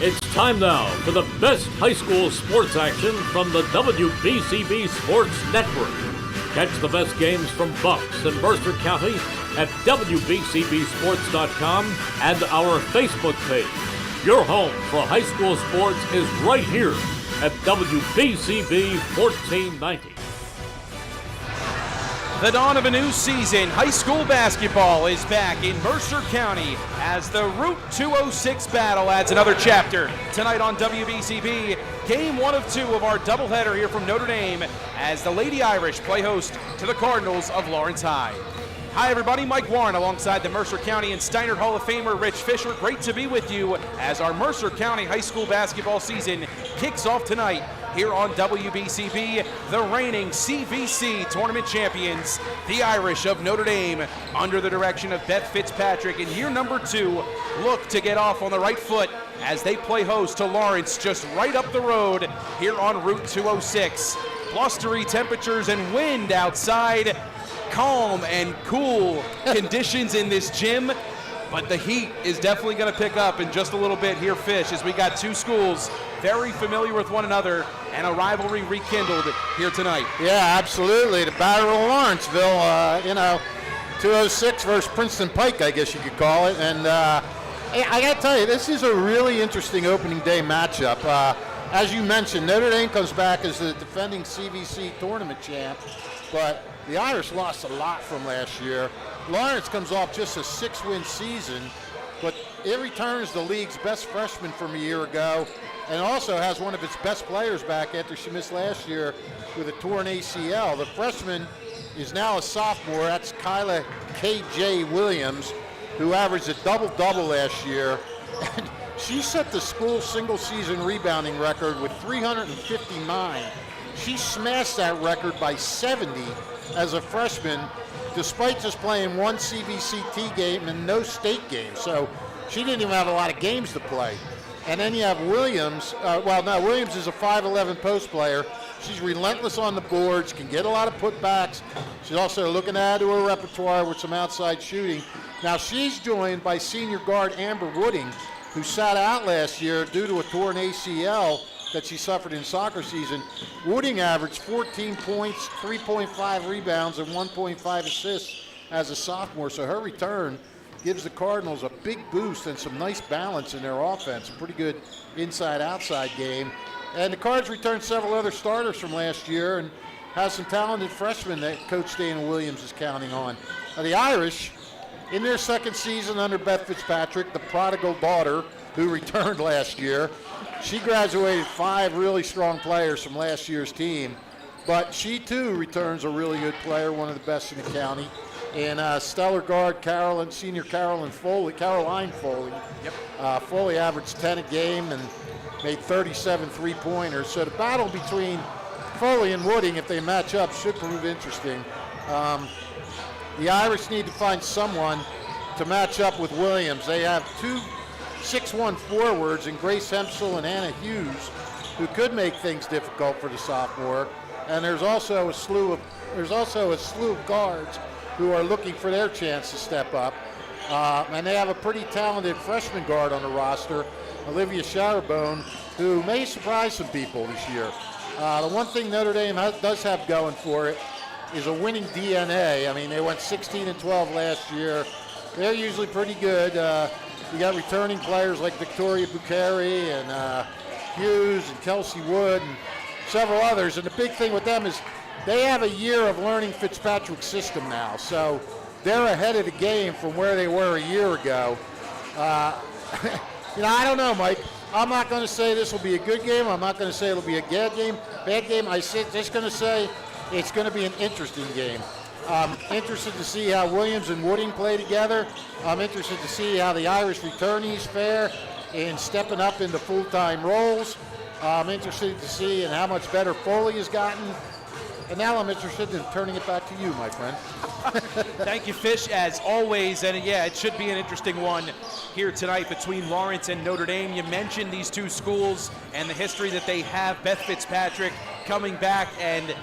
It's time now for the best high school sports action from the WBCB Sports Network. Catch the best games from Bucks and Mercer County at WBCBSports.com and our Facebook page. Your home for high school sports is right here at WBCB 1490. The dawn of a new season, high school basketball is back in Mercer County as the Route 206 battle adds another chapter. Tonight on WBCB, game 1 of 2 of our doubleheader here from Notre Dame as the Lady Irish play host to the Cardinals of Lawrence High. Hi everybody, Mike Warren alongside the Mercer County and Steiner Hall of Famer Rich Fisher. Great to be with you as our Mercer County high school basketball season kicks off tonight here on WBCB. The reigning CVC tournament champions, the Irish of Notre Dame, under the direction of Beth Fitzpatrick in year number 2, look to get off on the right foot as they play host to Lawrence just right up the road here on Route 206. Blustery temperatures and wind outside. Calm and cool conditions in this gym, but the heat is definitely going to pick up in just a little bit here, Fish, as we got two schools very familiar with one another and a rivalry rekindled here tonight. Yeah, absolutely. The Battle of Lawrenceville, 206 versus Princeton Pike, I guess you could call it. And I got to tell you, this is a really interesting opening day matchup. As you mentioned, Notre Dame comes back as the defending CVC tournament champ, but the Irish lost a lot from last year. Lawrence comes off just a 6-win season, but it returns the league's best freshman from a year ago and also has one of its best players back after she missed last year with a torn ACL. The freshman is now a sophomore. That's Kyla K.J. Williams, who averaged a double-double last year. And she set the school single-season rebounding record with 359. She smashed that record by 70 as a freshman, despite just playing one CVCT game and no state games. So she didn't even have a lot of games to play. And then you have Williams. Williams is a 5'11 post player. She's relentless on the boards, can get a lot of putbacks. She's also looking to add to her repertoire with some outside shooting. Now she's joined by senior guard Amber Wooding, who sat out last year due to a torn ACL that she suffered in soccer season. Wooding averaged 14 points, 3.5 rebounds, and 1.5 assists as a sophomore. So her return gives the Cardinals a big boost and some nice balance in their offense. A pretty good inside-outside game. And the Cards returned several other starters from last year and has some talented freshmen that Coach Dana Williams is counting on. Now, the Irish, in their second season under Beth Fitzpatrick, the prodigal daughter who returned last year, she graduated 5 really strong players from last year's team, but she too returns a really good player, one of the best in the county. And stellar guard senior Caroline Foley. Yep. Foley averaged 10 a game and made 37 three-pointers. So the battle between Foley and Wooding, if they match up, should prove interesting. The Irish need to find someone to match up with Williams. They have 2 6'1" forwards in Grace Hempsel and Anna Hughes, who could make things difficult for the sophomore. And there's also a slew of guards who are looking for their chance to step up. And they have a pretty talented freshman guard on the roster, Olivia Sharabone, who may surprise some people this year. The one thing Notre Dame does have going for it is a winning DNA. I mean, they went 16-12 last year. They're usually pretty good. You got returning players like Victoria Bukhari and Hughes and Kelsey Wood and several others. And the big thing with them is they have a year of learning Fitzpatrick's system now. So they're ahead of the game from where they were a year ago. I don't know, Mike. I'm not going to say this will be a good game. I'm not going to say it'll be a bad game. I'm just going to say it's going to be an interesting game. I'm interested to see how Williams and Wooding play together. I'm interested to see how the Irish returnees fare in stepping up into full-time roles. I'm interested to see in how much better Foley has gotten. And now I'm interested in turning it back to you, my friend. Thank you, Fish, as always. And yeah, it should be an interesting one here tonight between Lawrence and Notre Dame. You mentioned these two schools and the history that they have. Beth Fitzpatrick coming back and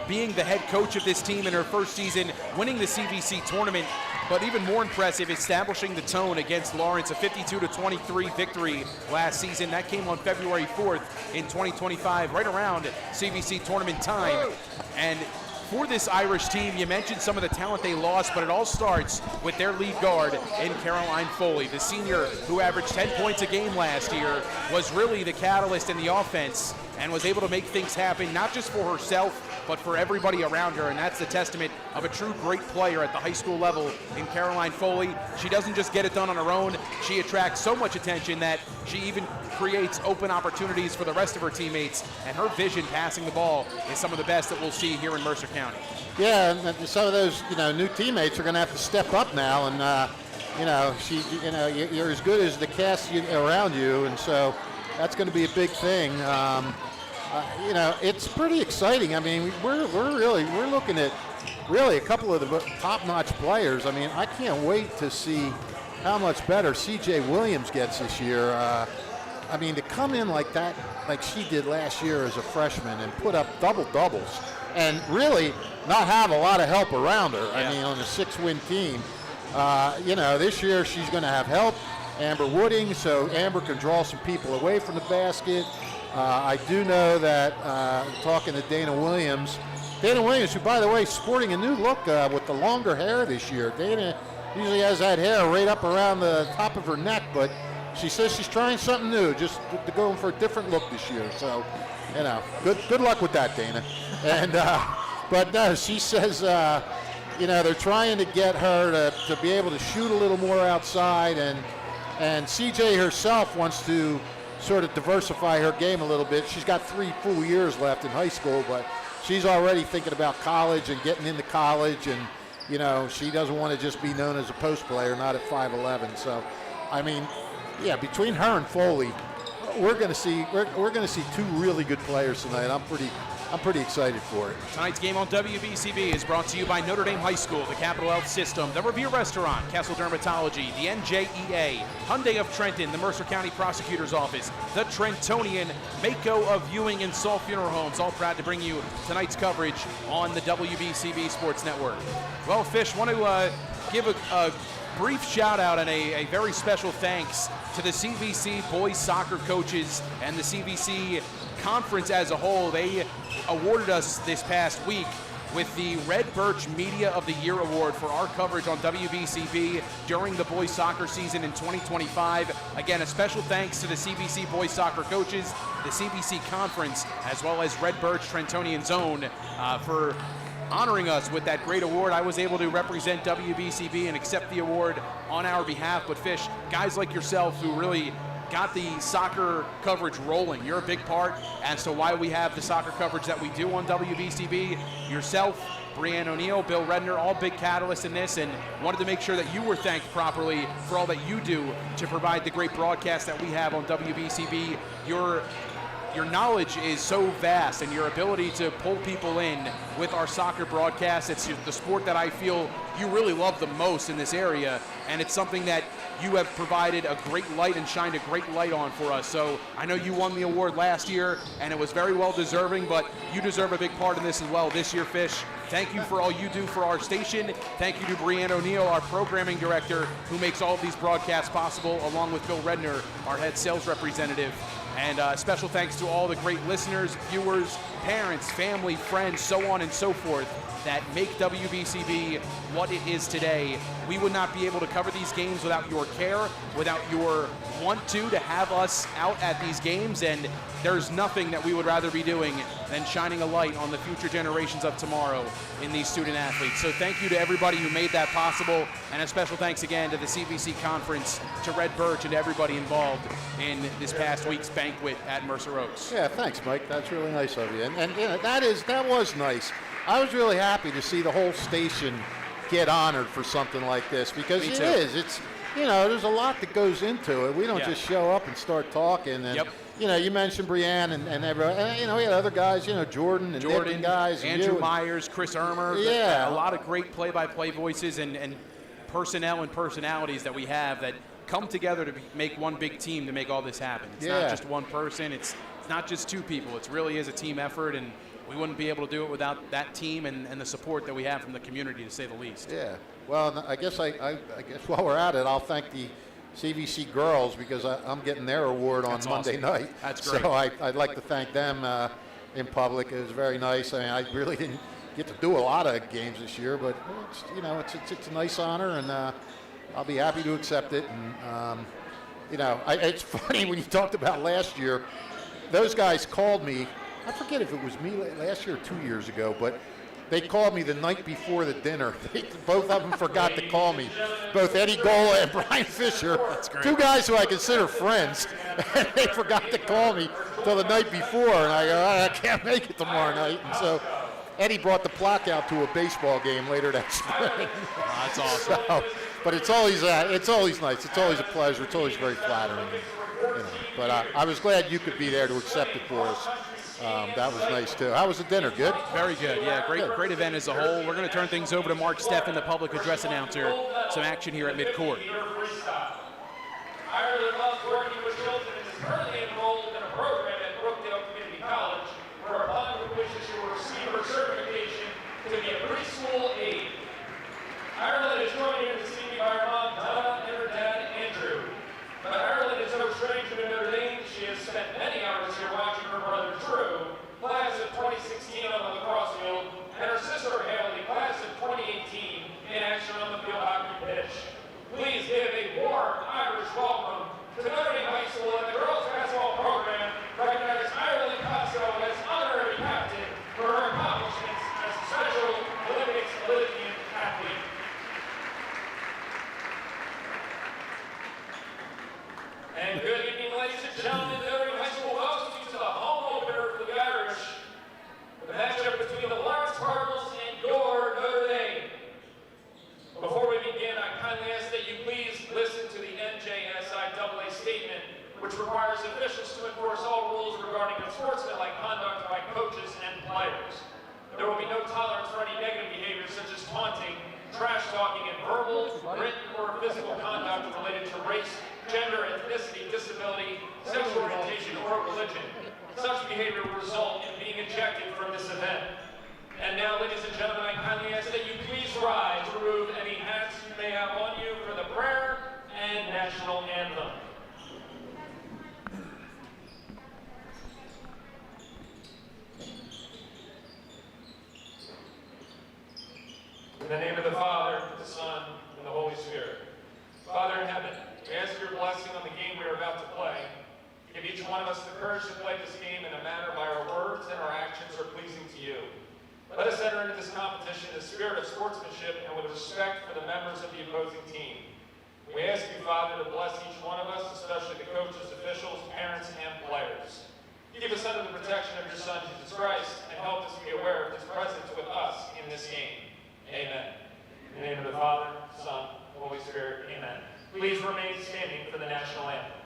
being the head coach of this team in her first season, winning the CVC tournament, but even more impressive, establishing the tone against Lawrence, a 52-23 victory last season. That came on February 4th in 2025, right around CVC tournament time. And for this Irish team, you mentioned some of the talent they lost, but it all starts with their lead guard in Caroline Foley. The senior who averaged 10 points a game last year was really the catalyst in the offense and was able to make things happen, not just for herself, but for everybody around her, and that's the testament of a true great player at the high school level in Caroline Foley. She doesn't just get it done on her own. She attracts so much attention that she even creates open opportunities for the rest of her teammates, and her vision passing the ball is some of the best that we'll see here in Mercer County. Yeah, and some of those, new teammates are going to have to step up now, and you're as good as the cast around you, and so that's going to be a big thing. It's pretty exciting. I mean, we're looking at really a couple of the top-notch players. I mean, I can't wait to see how much better C.J. Williams gets this year. To come in like that, like she did last year as a freshman, and put up double-doubles, and really not have a lot of help around her. Yeah. I mean, on a 6-win team. This year she's going to have help, Amber Wooding, so Amber can draw some people away from the basket. I do know that, talking to Dana Williams, who, by the way, sporting a new look with the longer hair this year. Dana usually has that hair right up around the top of her neck, but she says she's trying something new, just to go for a different look this year. So, good luck with that, Dana. And but no, she says, they're trying to get her to be able to shoot a little more outside, and CJ herself wants to sort of diversify her game a little bit. She's got 3 full years left in high school, but she's already thinking about college and getting into college, and she doesn't want to just be known as a post player, not at 5'11". So, between her and Foley, we're going to see 2 really good players tonight. I'm pretty excited for it. Tonight's game on WBCB is brought to you by Notre Dame High School, the Capital Health System, the Revere Restaurant, Castle Dermatology, the NJEA, Hyundai of Trenton, the Mercer County Prosecutor's Office, the Trentonian, Mako of Ewing and Saul Funeral Homes, all proud to bring you tonight's coverage on the WBCB Sports Network. Well, Fish, want to give a brief shout out and a very special thanks to the CVC boys soccer coaches and the CVC conference as a whole. They awarded us this past week with the Red Birch Media of the Year Award for our coverage on WBCB during the boys soccer season in 2025. Again, a special thanks to the CVC boys soccer coaches, the CVC conference, as well as Red Birch Trentonian Zone for honoring us with that great award. I was able to represent WBCB and accept the award on our behalf. But Fish, guys like yourself who really got the soccer coverage rolling, you're a big part as to why we have the soccer coverage that we do on WBCB. Yourself, Brianne O'Neill, Bill Redner, all big catalysts in this, and wanted to make sure that you were thanked properly for all that you do to provide the great broadcast that we have on WBCB. Your knowledge is so vast, and your ability to pull people in with our soccer broadcast, it's the sport that I feel you really love the most in this area, and it's something that you have provided a great light and shined a great light on for us. So I know you won the award last year, and it was very well deserving, but you deserve a big part in this as well this year, Fish. Thank you for all you do for our station. Thank you to Brianne O'Neill, our programming director, who makes all of these broadcasts possible, along with Bill Redner, our head sales representative. And special thanks to all the great listeners, viewers, parents, family, friends, so on and so forth, that make WBCB what it is today. We would not be able to cover these games without your care, without your want to have us out at these games, and there's nothing that we would rather be doing than shining a light on the future generations of tomorrow in these student athletes. So thank you to everybody who made that possible, and a special thanks again to the CVC Conference, to Red Birch, and to everybody involved in this past week's banquet at Mercer Oaks. Yeah, thanks, Mike. That's really nice of you. And that was nice. I was really happy to see the whole station get honored for something like this, because it is. It's, there's a lot that goes into it. We don't just show up and start talking. And, you mentioned Brianne and everybody. And, we had other guys, Jordan and Nick and guys. Andrew Myers, Chris Ermer. Yeah. A lot of great play-by-play voices and personnel and personalities that we have that come together to make one big team to make all this happen. It's not just one person. It's not just 2 people. It really is a team effort, and we wouldn't be able to do it without that team and the support that we have from the community, to say the least. Yeah. Well, I guess while we're at it, I'll thank the CVC girls because I'm getting their award on Monday night. That's great. So I'd like to thank them in public. It was very nice. I mean, I really didn't get to do a lot of games this year, but it's a nice honor, and I'll be happy to accept it. And it's funny when you talked about last year. Those guys called me. I forget if it was me last year or 2 years ago, but they called me the night before the dinner. Both of them forgot to call me. Both Eddie Gola and Brian Fisher, two guys who I consider friends, and they forgot to call me till the night before. And I go, I can't make it tomorrow night. And so Eddie brought the plaque out to a baseball game later that spring. That's awesome. So, but it's always nice. It's always a pleasure. It's always very flattering. But I was glad you could be there to accept it for us. That was nice too. How was the dinner? Good? Very good. Yeah, great event as a whole. We're going to turn things over to Mark Steffen, the public address announcer. Some action here at midcourt. Ireland loves working with children and is currently enrolled in a program at Brookdale Community College, where upon wishes she will receive her certification to be a preschool aide. Ireland is joined here this evening by her mom, Donna, and her dad, Andrew. But Ireland is no stranger to Notre Dame. She has spent many hours here watching her brother Drew, class of 2016 on the lacrosse field, and her sister Haley, class of 2018, in action on the field hockey pitch. Please give a warm Irish welcome to Notre Dame High School and the girls basketball program. Recognize Ireland Costco as honorary captain for her accomplishments as a Special Olympics Olympian athlete. And good evening, ladies and gentlemen. Notre Dame High School welcomes you to the home opener for the Irish. The matchup between the Lawrence Cardinals and your Notre Dame. Before we begin, I kindly ask that you please listen to the NJSIAA statement, which requires officials to enforce all rules regarding unsportsmanlike conduct by coaches and players. There will be no tolerance for any negative behavior such as taunting, trash talking, and verbal, written, or physical conduct related to race, gender, ethnicity, disability, sexual orientation, or religion. Such behavior will result in being ejected from this event. And now, ladies and gentlemen, I kindly ask that you please rise to remove any hats you may have on you for the prayer and national anthem. In the name of the Father, the Son, and the Holy Spirit. Father in heaven, we ask your blessing on the game we are about to play. Give each one of us the courage to play this game in a manner by our words and our actions are pleasing to you. Let us enter into this competition in the spirit of sportsmanship and with respect for the members of the opposing team. We ask you, Father, to bless each one of us, especially the coaches, officials, parents, and players. Keep us under the protection of your Son, Jesus Christ, and help us be aware of his presence with us in this game. Amen. In the name of the Father, Son, and Holy Spirit, amen. Please remain standing for the national anthem.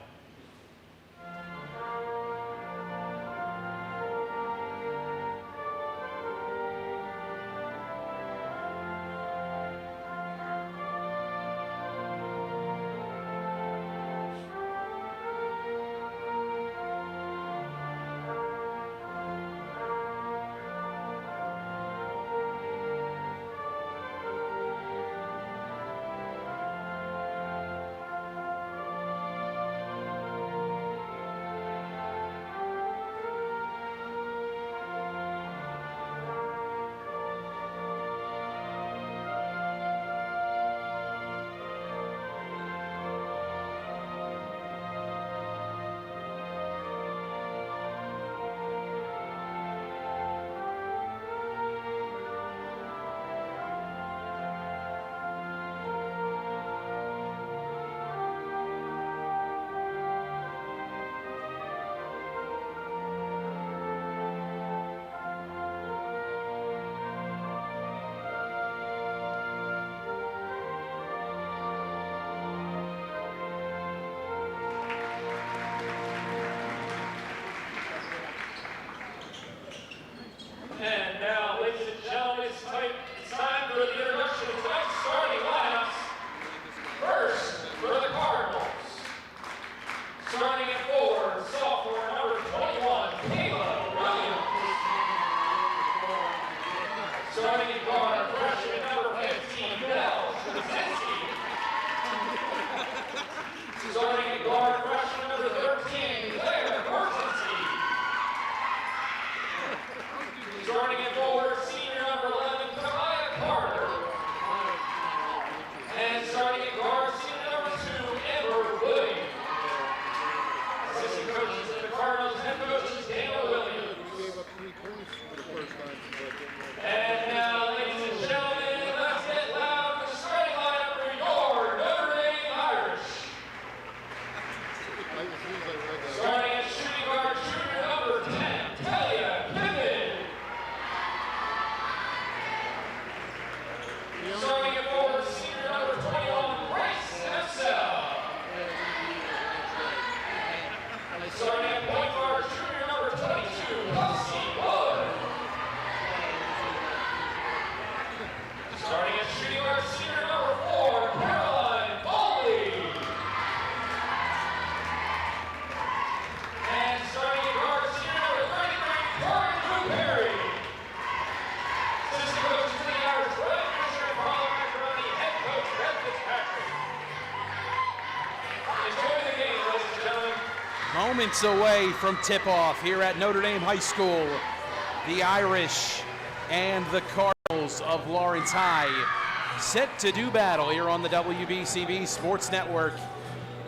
Moments away from tip-off here at Notre Dame High School. The Irish and the Cardinals of Lawrence High set to do battle here on the WBCB Sports Network.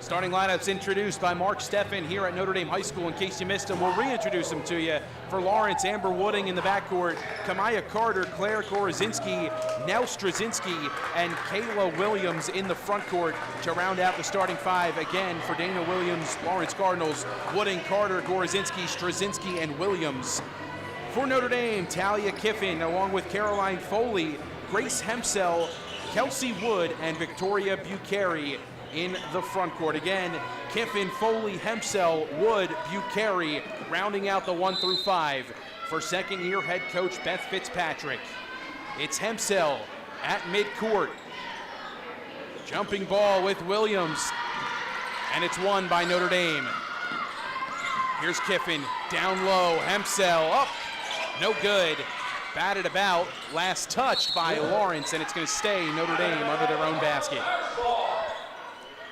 Starting lineups introduced by Mark Steffen here at Notre Dame High School. In case you missed him, we'll reintroduce him to you. For Lawrence, Amber Wooding in the backcourt, Kamaya Carter, Claire Gorozinski, Nell Straczynski, and Kayla Williams in the frontcourt to round out the starting five. Again, for Dana Williams, Lawrence Cardinals, Wooding, Carter, Gorozinski, Straczynski, and Williams. For Notre Dame, Talia Kiffin, along with Caroline Foley, Grace Hempsell, Kelsey Wood, and Victoria Bucari in the front court. Again, Kiffin, Foley, Hempsell, Wood, Bucari, rounding out the 1 through 5 for second-year head coach Beth Fitzpatrick. It's Hempsell at midcourt. Jumping ball with Williams, and it's won by Notre Dame. Here's Kiffin, down low, Hempsell up, no good. Batted about, last touched by Lawrence, and it's going to stay Notre Dame under their own basket.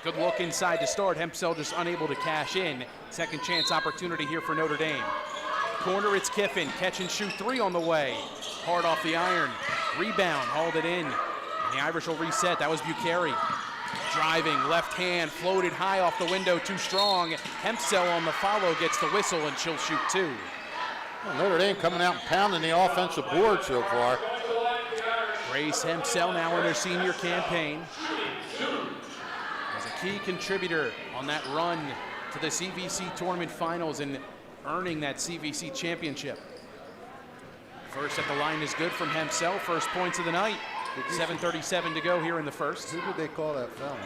Good look inside to start. Hempsell just unable to cash in. Second chance opportunity here for Notre Dame. Corner, it's Kiffin. Catch and shoot three on the way. Hard off the iron. Rebound, hauled it in. And the Irish will reset. That was Bucari. Driving, left hand, floated high off the window, too strong. Hempsell on the follow gets the whistle, and she'll shoot two. Well, Notre Dame coming out and pounding the offensive board so far. Grace Hempsell now in their senior campaign. Key contributor on that run to the CVC tournament finals and earning that CVC championship. First at the line is good from Hempsell. First points of the night. 7:37 to go here in the first. Who did they call that foul?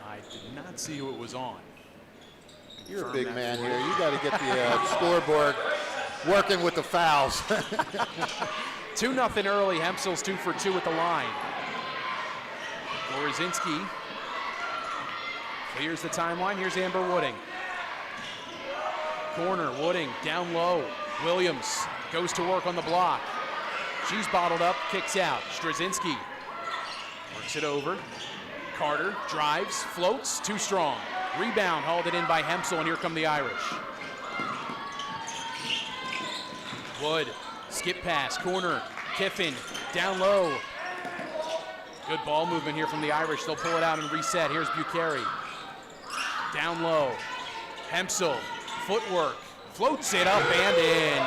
I did not see who it was on. You're a big man here. You got to get the scoreboard working with the fouls. 2-0 early. Hempsell's 2 for 2 at the line. Gorozinski clears the timeline. Here's Amber Wooding. Corner, Wooding down low. Williams goes to work on the block. She's bottled up, kicks out. Straczynski works it over. Carter drives, floats, too strong. Rebound, hauled it in by Hempsell, and here come the Irish. Wood, skip pass, corner, Kiffin, down low. Good ball movement here from the Irish. They'll pull it out and reset. Here's Bucari. Down low. Hempsell, footwork, floats it up and in.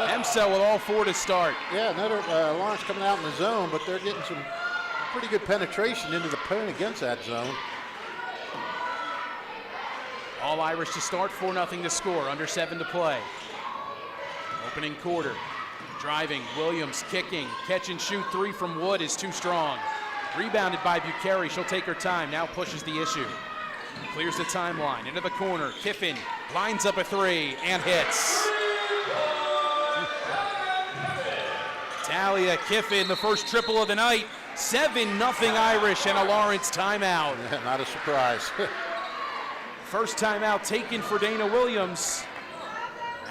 Hempsell with all 4 to start. Yeah, Lawrence coming out in the zone, but they're getting some pretty good penetration into the paint against that zone. All Irish to start, 4-0 to score, under 7 to play. Opening quarter. Driving, Williams kicking, catch and shoot three from Wood is too strong. Rebounded by Bucari, she'll take her time, now pushes the issue. Clears the timeline, into the corner, Kiffin lines up a three and hits. Talia Kiffin, the first triple of the night, 7-0 Irish and a Lawrence timeout. Yeah, not a surprise. First timeout taken for Dana Williams.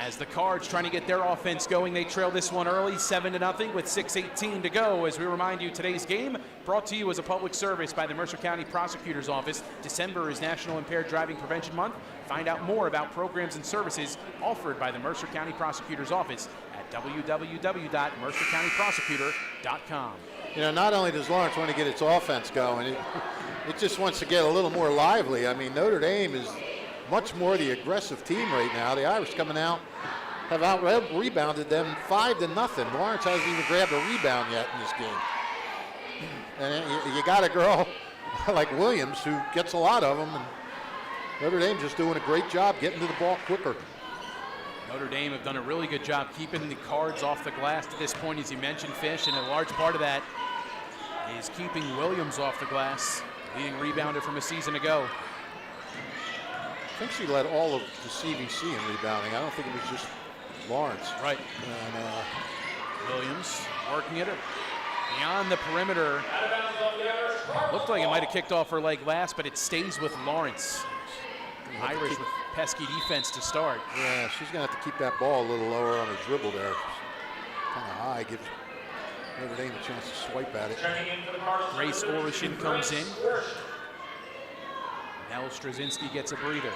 As the Cards trying to get their offense going, they trail this one early, 7-0 with 6:18 to go. As we remind you, today's game brought to you as a public service by the Mercer County Prosecutor's Office. December is National Impaired Driving Prevention Month. Find out more about programs and services offered by the Mercer County Prosecutor's Office at www.mercercountyprosecutor.com. You know, not only does Lawrence want to get its offense going, it just wants to get a little more lively. I mean, Notre Dame is much more the aggressive team right now. The Irish coming out have out-rebounded them 5-0. Lawrence hasn't even grabbed a rebound yet in this game. And you got a girl like Williams who gets a lot of them, and Notre Dame just doing a great job getting to the ball quicker. Notre Dame have done a really good job keeping the Cards off the glass to this point, as you mentioned, Fish, and a large part of that is keeping Williams off the glass, leading rebounder from a season ago. I think she led all of the CVC in rebounding. I don't think it was just Lawrence. Right. And, Williams working it beyond the perimeter. Looked like it might have kicked off her leg last, but it stays with Lawrence. Irish with pesky defense to start. Yeah, she's going to have to keep that ball a little lower on her dribble there. Kind of high, gives Notre Dame a chance to swipe at it. Grace Orishin comes in. Kyle Straczynski gets a breather.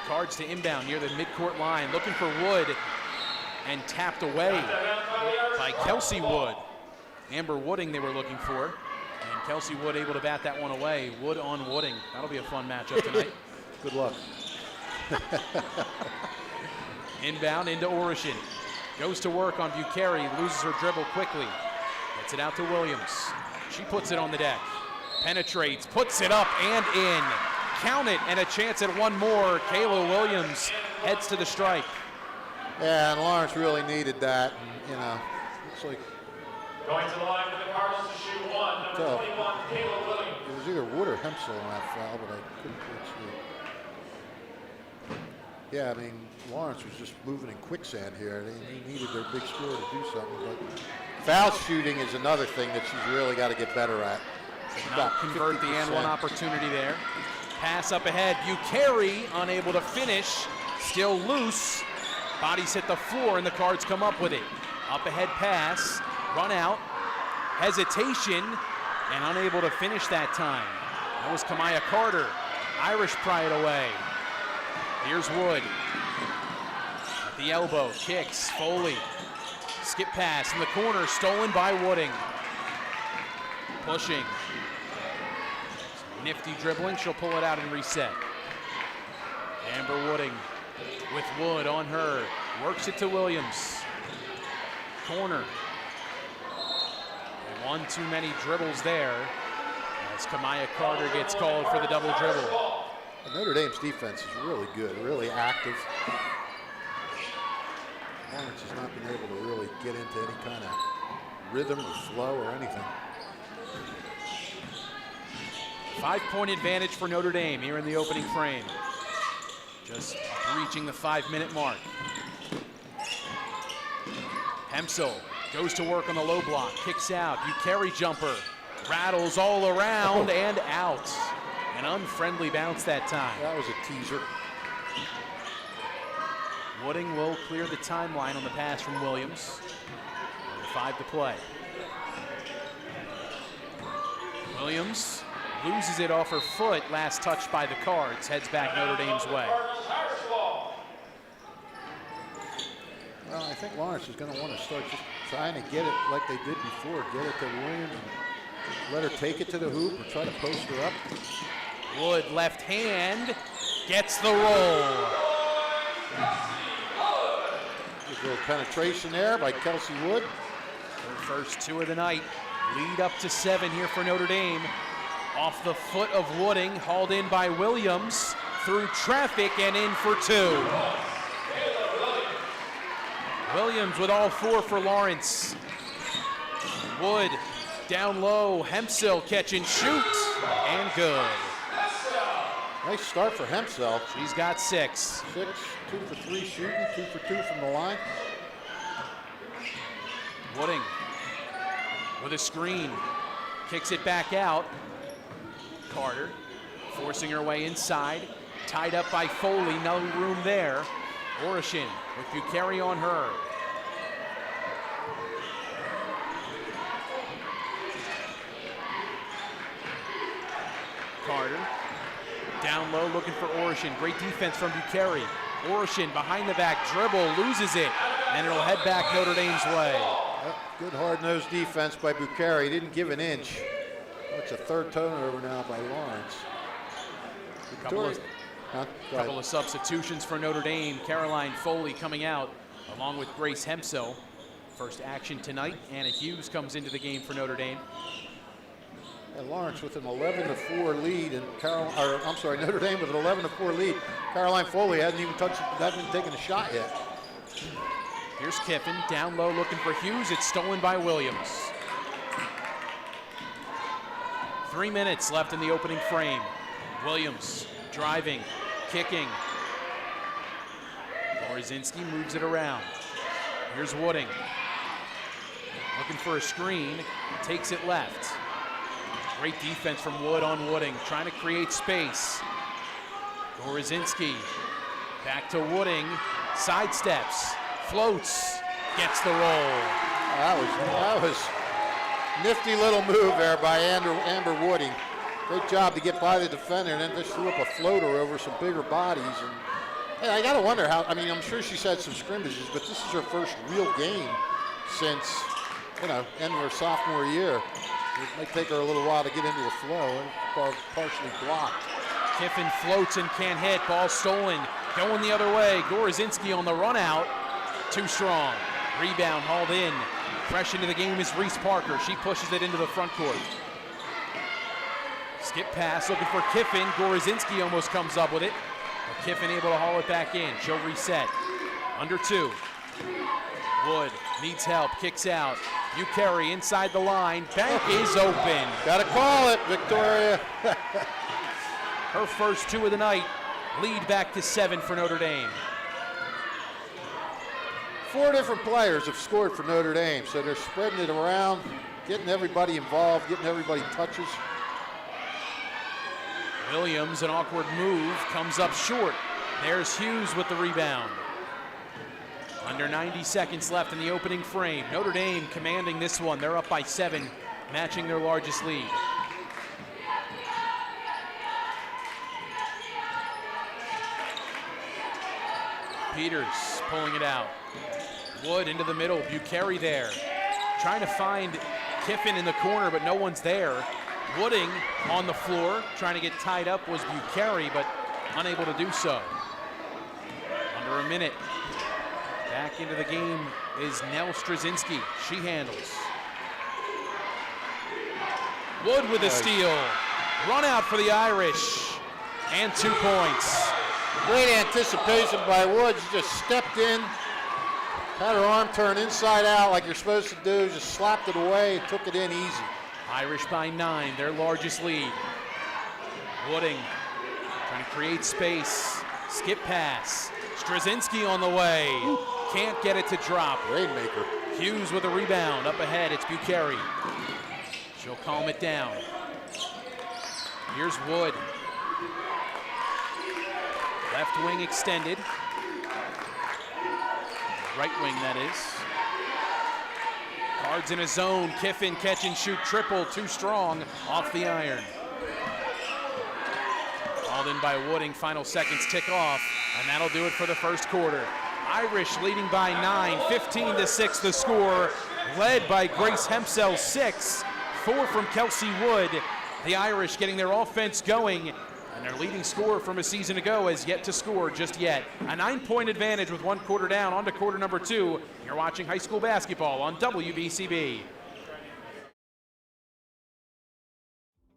Cards to inbound near the midcourt line, looking for Wood, and tapped away by Kelsey Wood. Amber Wooding they were looking for, and Kelsey Wood able to bat that one away. Wood on Wooding. That'll be a fun matchup tonight. Good luck. Inbound into Orishin. Goes to work on Bucheri, loses her dribble quickly. Gets it out to Williams. She puts it on the deck. Penetrates, puts it up and in. Count it, and a chance at one more. Kayla Williams heads to the stripe. Yeah, and Lawrence really needed that. And, looks like Going to the line for the Cardinals to shoot one, number 21, Kayla Williams. it was either Wood or Hempsel on that foul, but I couldn't quite see it. Yeah, I mean, Lawrence was just moving in quicksand here. They needed their big scorer to do something. But foul shooting is another thing that she's really got to get better at. Not convert the and one opportunity there. Pass up ahead. Bucheri unable to finish. Still loose. Bodies hit the floor and the Cards come up with it. Up ahead pass. Run out. Hesitation. And unable to finish that time. That was Kamaya Carter. Irish pry it away. Here's Wood. At the elbow. Kicks. Foley. Skip pass in the corner. Stolen by Wooding. Pushing. Nifty dribbling, she'll pull it out and reset. Amber Wooding with Wood on her. Works it to Williams. Corner. And one too many dribbles there as Kamaya Carter gets called for the double dribble. Notre Dame's defense is really good, really active. Lawrence has not been able to really get into any kind of rhythm or flow or anything. 5-point advantage for Notre Dame here in the opening frame. Just reaching the 5-minute mark. Hempsel goes to work on the low block, kicks out, Bucheri jumper, rattles all around and out. An unfriendly bounce that time. That was a teaser. Wooding will clear the timeline on the pass from Williams. 5 to play. Williams loses it off her foot, last touched by the Cards, heads back Notre Dame's way. Well, I think Lawrence is going to want to start just trying to get it like they did before, get it to Williams and let her take it to the hoop or try to post her up. Wood, left hand, gets the roll. There's a little penetration there by Kelsey Wood. Her first 2 of the night, lead up to 7 here for Notre Dame. Off the foot of Wooding, hauled in by Williams, through traffic and in for 2. Williams with all 4 for Lawrence. Wood down low, Hempsel catch and shoot, and good. Nice start for Hempsel. She's got 6. 6, 2 for 3 shooting, 2 for 2 from the line. Wooding with a screen, kicks it back out. Carter forcing her way inside, tied up by Foley, no room there. Orishin with Bucheri on her. Carter down low looking for Orishin. Great defense from Bucheri. Orishin behind the back dribble, loses it, and it'll head back Notre Dame's way. Good hard-nosed defense by Bucheri. Didn't give an inch. That's a 3rd turnover now by Lawrence. Couple of substitutions for Notre Dame. Caroline Foley coming out along with Grace Hempsel. First action tonight. Anna Hughes comes into the game for Notre Dame. And Lawrence with an 11-4 lead, and Notre Dame with an 11-4 lead. Caroline Foley hasn't even taken a shot yet. Here's Kiffin down low looking for Hughes. It's stolen by Williams. 3 minutes left in the opening frame. Williams driving, kicking. Borzinski moves it around. Here's Wooding. Looking for a screen, takes it left. Great defense from Wood on Wooding, trying to create space. Borzinski back to Wooding, sidesteps, floats, gets the roll. That was nifty little move there by Amber Wooding. Great job to get by the defender and then just threw up a floater over some bigger bodies. And hey, I got to wonder how, I mean, I'm sure she's had some scrimmages, but this is her first real game since, you know, end of her sophomore year. It might take her a little while to get into a flow, and partially blocked. Kiffin floats and can't hit. Ball stolen. Going the other way. Gorozinski on the run out. Too strong. Rebound hauled in. Fresh into the game is Reese Parker. She pushes it into the front court. Skip pass looking for Kiffin. Gorozinski almost comes up with it. But Kiffin able to haul it back in. She'll reset. Under 2. Wood needs help. Kicks out. Bucheri inside the line. Bank is open. Gotta call it, Victoria. Her first 2 of the night. Lead back to 7 for Notre Dame. 4 different players have scored for Notre Dame, so they're spreading it around, getting everybody involved, getting everybody touches. Williams, an awkward move, comes up short. There's Hughes with the rebound. Under 90 seconds left in the opening frame. Notre Dame commanding this one. They're up by 7, matching their largest lead. Peters pulling it out. Wood into the middle, Bucheri there. Trying to find Kiffin in the corner, but no one's there. Wooding on the floor, trying to get tied up was Bucheri, but unable to do so. Under a minute. Back into the game is Nell Straczynski. She handles. Wood with a steal. Run out for the Irish. And 2 points. Great anticipation by Woods. Just stepped in, had her arm turned inside out like you're supposed to do, just slapped it away and took it in easy. Irish by 9, their largest lead. Wooding trying to create space. Skip pass. Straczynski on the way. Can't get it to drop. Rainmaker. Hughes with a rebound. Up ahead, it's Bucheri. She'll calm it down. Here's Wood. Left wing extended. Right wing, that is. Cards in a zone. Kiffin catch and shoot triple. Too strong off the iron. Called in by Wooding. Final seconds tick off. And that'll do it for the first quarter. Irish leading by 9. 15-6 the score. Led by Grace Hempsell, 6. 4 from Kelsey Wood. The Irish getting their offense going. And their leading scorer from a season ago has yet to score just yet. A 9-point advantage with 1 quarter down. On to quarter number 2. You're watching high school basketball on WBCB.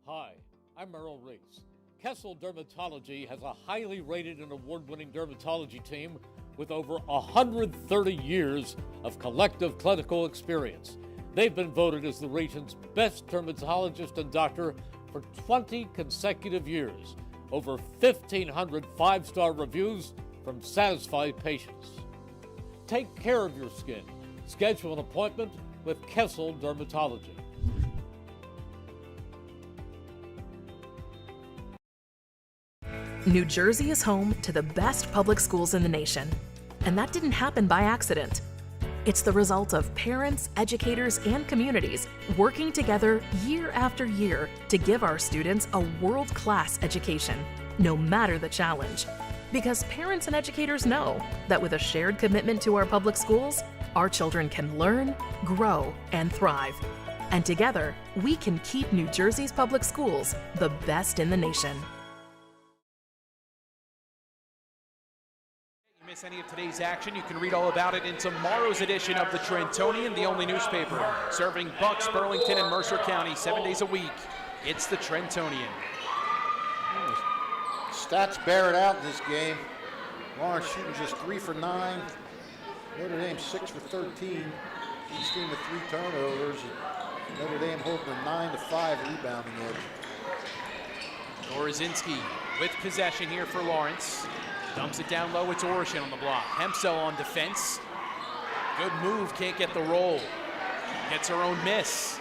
Hi, I'm Merrill Reese. Kessel Dermatology has a highly rated and award-winning dermatology team with over 130 years of collective clinical experience. They've been voted as the region's best dermatologist and doctor for 20 consecutive years. Over 1,500 5-star reviews from satisfied patients. Take care of your skin. Schedule an appointment with Kessel Dermatology. New Jersey is home to the best public schools in the nation. And that didn't happen by accident. It's the result of parents, educators, and communities working together year after year to give our students a world-class education, no matter the challenge. Because parents and educators know that with a shared commitment to our public schools, our children can learn, grow, and thrive. And together, we can keep New Jersey's public schools the best in the nation. Miss any of today's action, you can read all about it in tomorrow's edition of the Trentonian, the only newspaper serving Bucks, Burlington, and Mercer County 7 days a week. It's the Trentonian. Stats bear it out in this game. Lawrence shooting just 3 for 9. Notre Dame 6 for 13. Each team with 3 turnovers. And Notre Dame holding a 9-5 rebounding edge. Gorozinski with possession here for Lawrence. Dumps it down low, it's Orishan on the block. Hempsell on defense. Good move, can't get the roll. Gets her own miss.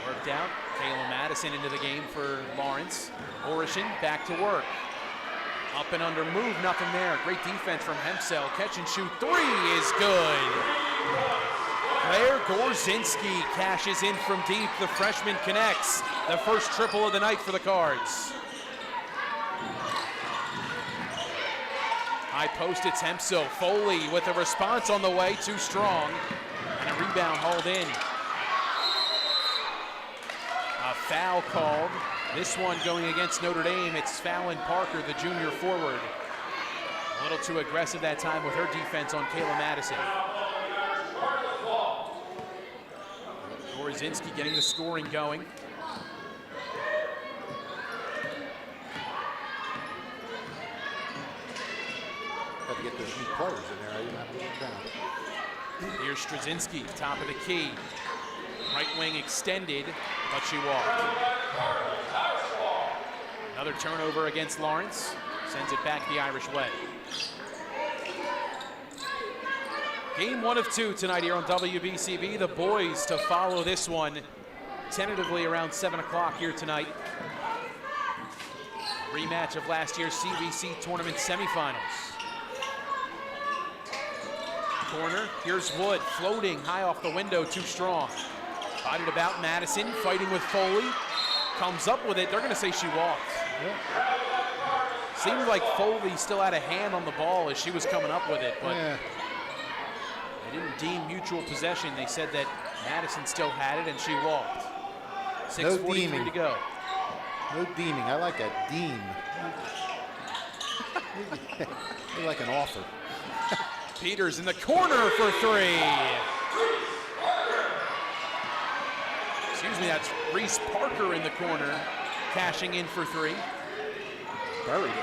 Worked out. Kayla Madison into the game for Lawrence. Orishan back to work. Up and under move, nothing there. Great defense from Hempsell. Catch and shoot 3 is good. Claire Gorzinski cashes in from deep. The freshman connects. The first triple of the night for the Cards. High post, it's Hempsel. Foley with a response on the way, too strong. And a rebound hauled in. A foul called. This one going against Notre Dame. It's Fallon Parker, the junior forward. A little too aggressive that time with her defense on Kayla Madison. Gorzinski getting the scoring going. Got to get those new players in there. You have to get down. Here's Straczynski, top of the key. Right wing extended, but she walked. Another turnover against Lawrence. Sends it back the Irish way. Game 1 of 2 tonight here on WBCB. The boys to follow this one tentatively around 7 o'clock here tonight. Rematch of last year's CBC tournament semifinals. Corner, here's Wood, floating high off the window, too strong. Bodied about Madison, fighting with Foley. Comes up with it, they're gonna say she walked. Yeah. Seemed like Foley still had a hand on the ball as she was coming up with it, but they didn't deem mutual possession. They said that Madison still had it and she walked. 6:43 to go. No deeming. I like that. Deem. Maybe like an offer. Peters in the corner for 3. Excuse me, that's Reese Parker in the corner, cashing in for 3. Buried it.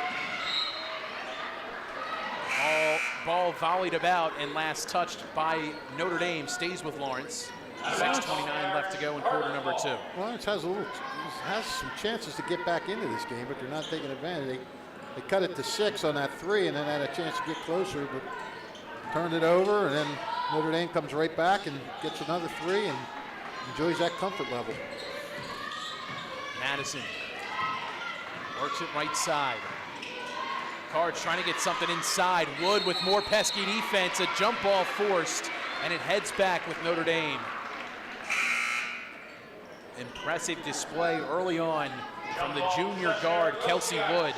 Ball volleyed about and last touched by Notre Dame, stays with Lawrence. 6:29 left to go in quarter number 2. Lawrence has some chances to get back into this game, but they're not taking advantage. They cut it to 6 on that 3 and then had a chance to get closer, but turned it over, and then Notre Dame comes right back and gets another 3 and enjoys that comfort level. Madison works it right side. Cards trying to get something inside. Wood with more pesky defense. A jump ball forced, and it heads back with Notre Dame. Impressive display early on from the junior guard, Kelsey Wood.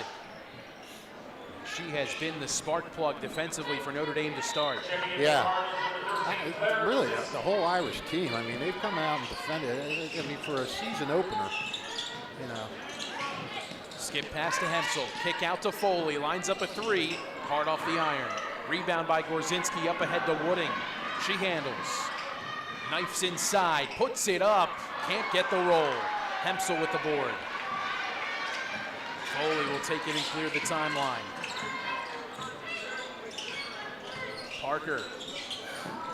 She has been the spark plug defensively for Notre Dame to start. Yeah. Really, the whole Irish team, I mean, they've come out and defended. I mean, for a season opener, you know. Skip pass to Hempsel, kick out to Foley, lines up a 3, hard off the iron. Rebound by Gorzinski, up ahead to Wooding. She handles, knifes inside, puts it up, can't get the roll. Hempsel with the board. Foley will take it and clear the timeline. Parker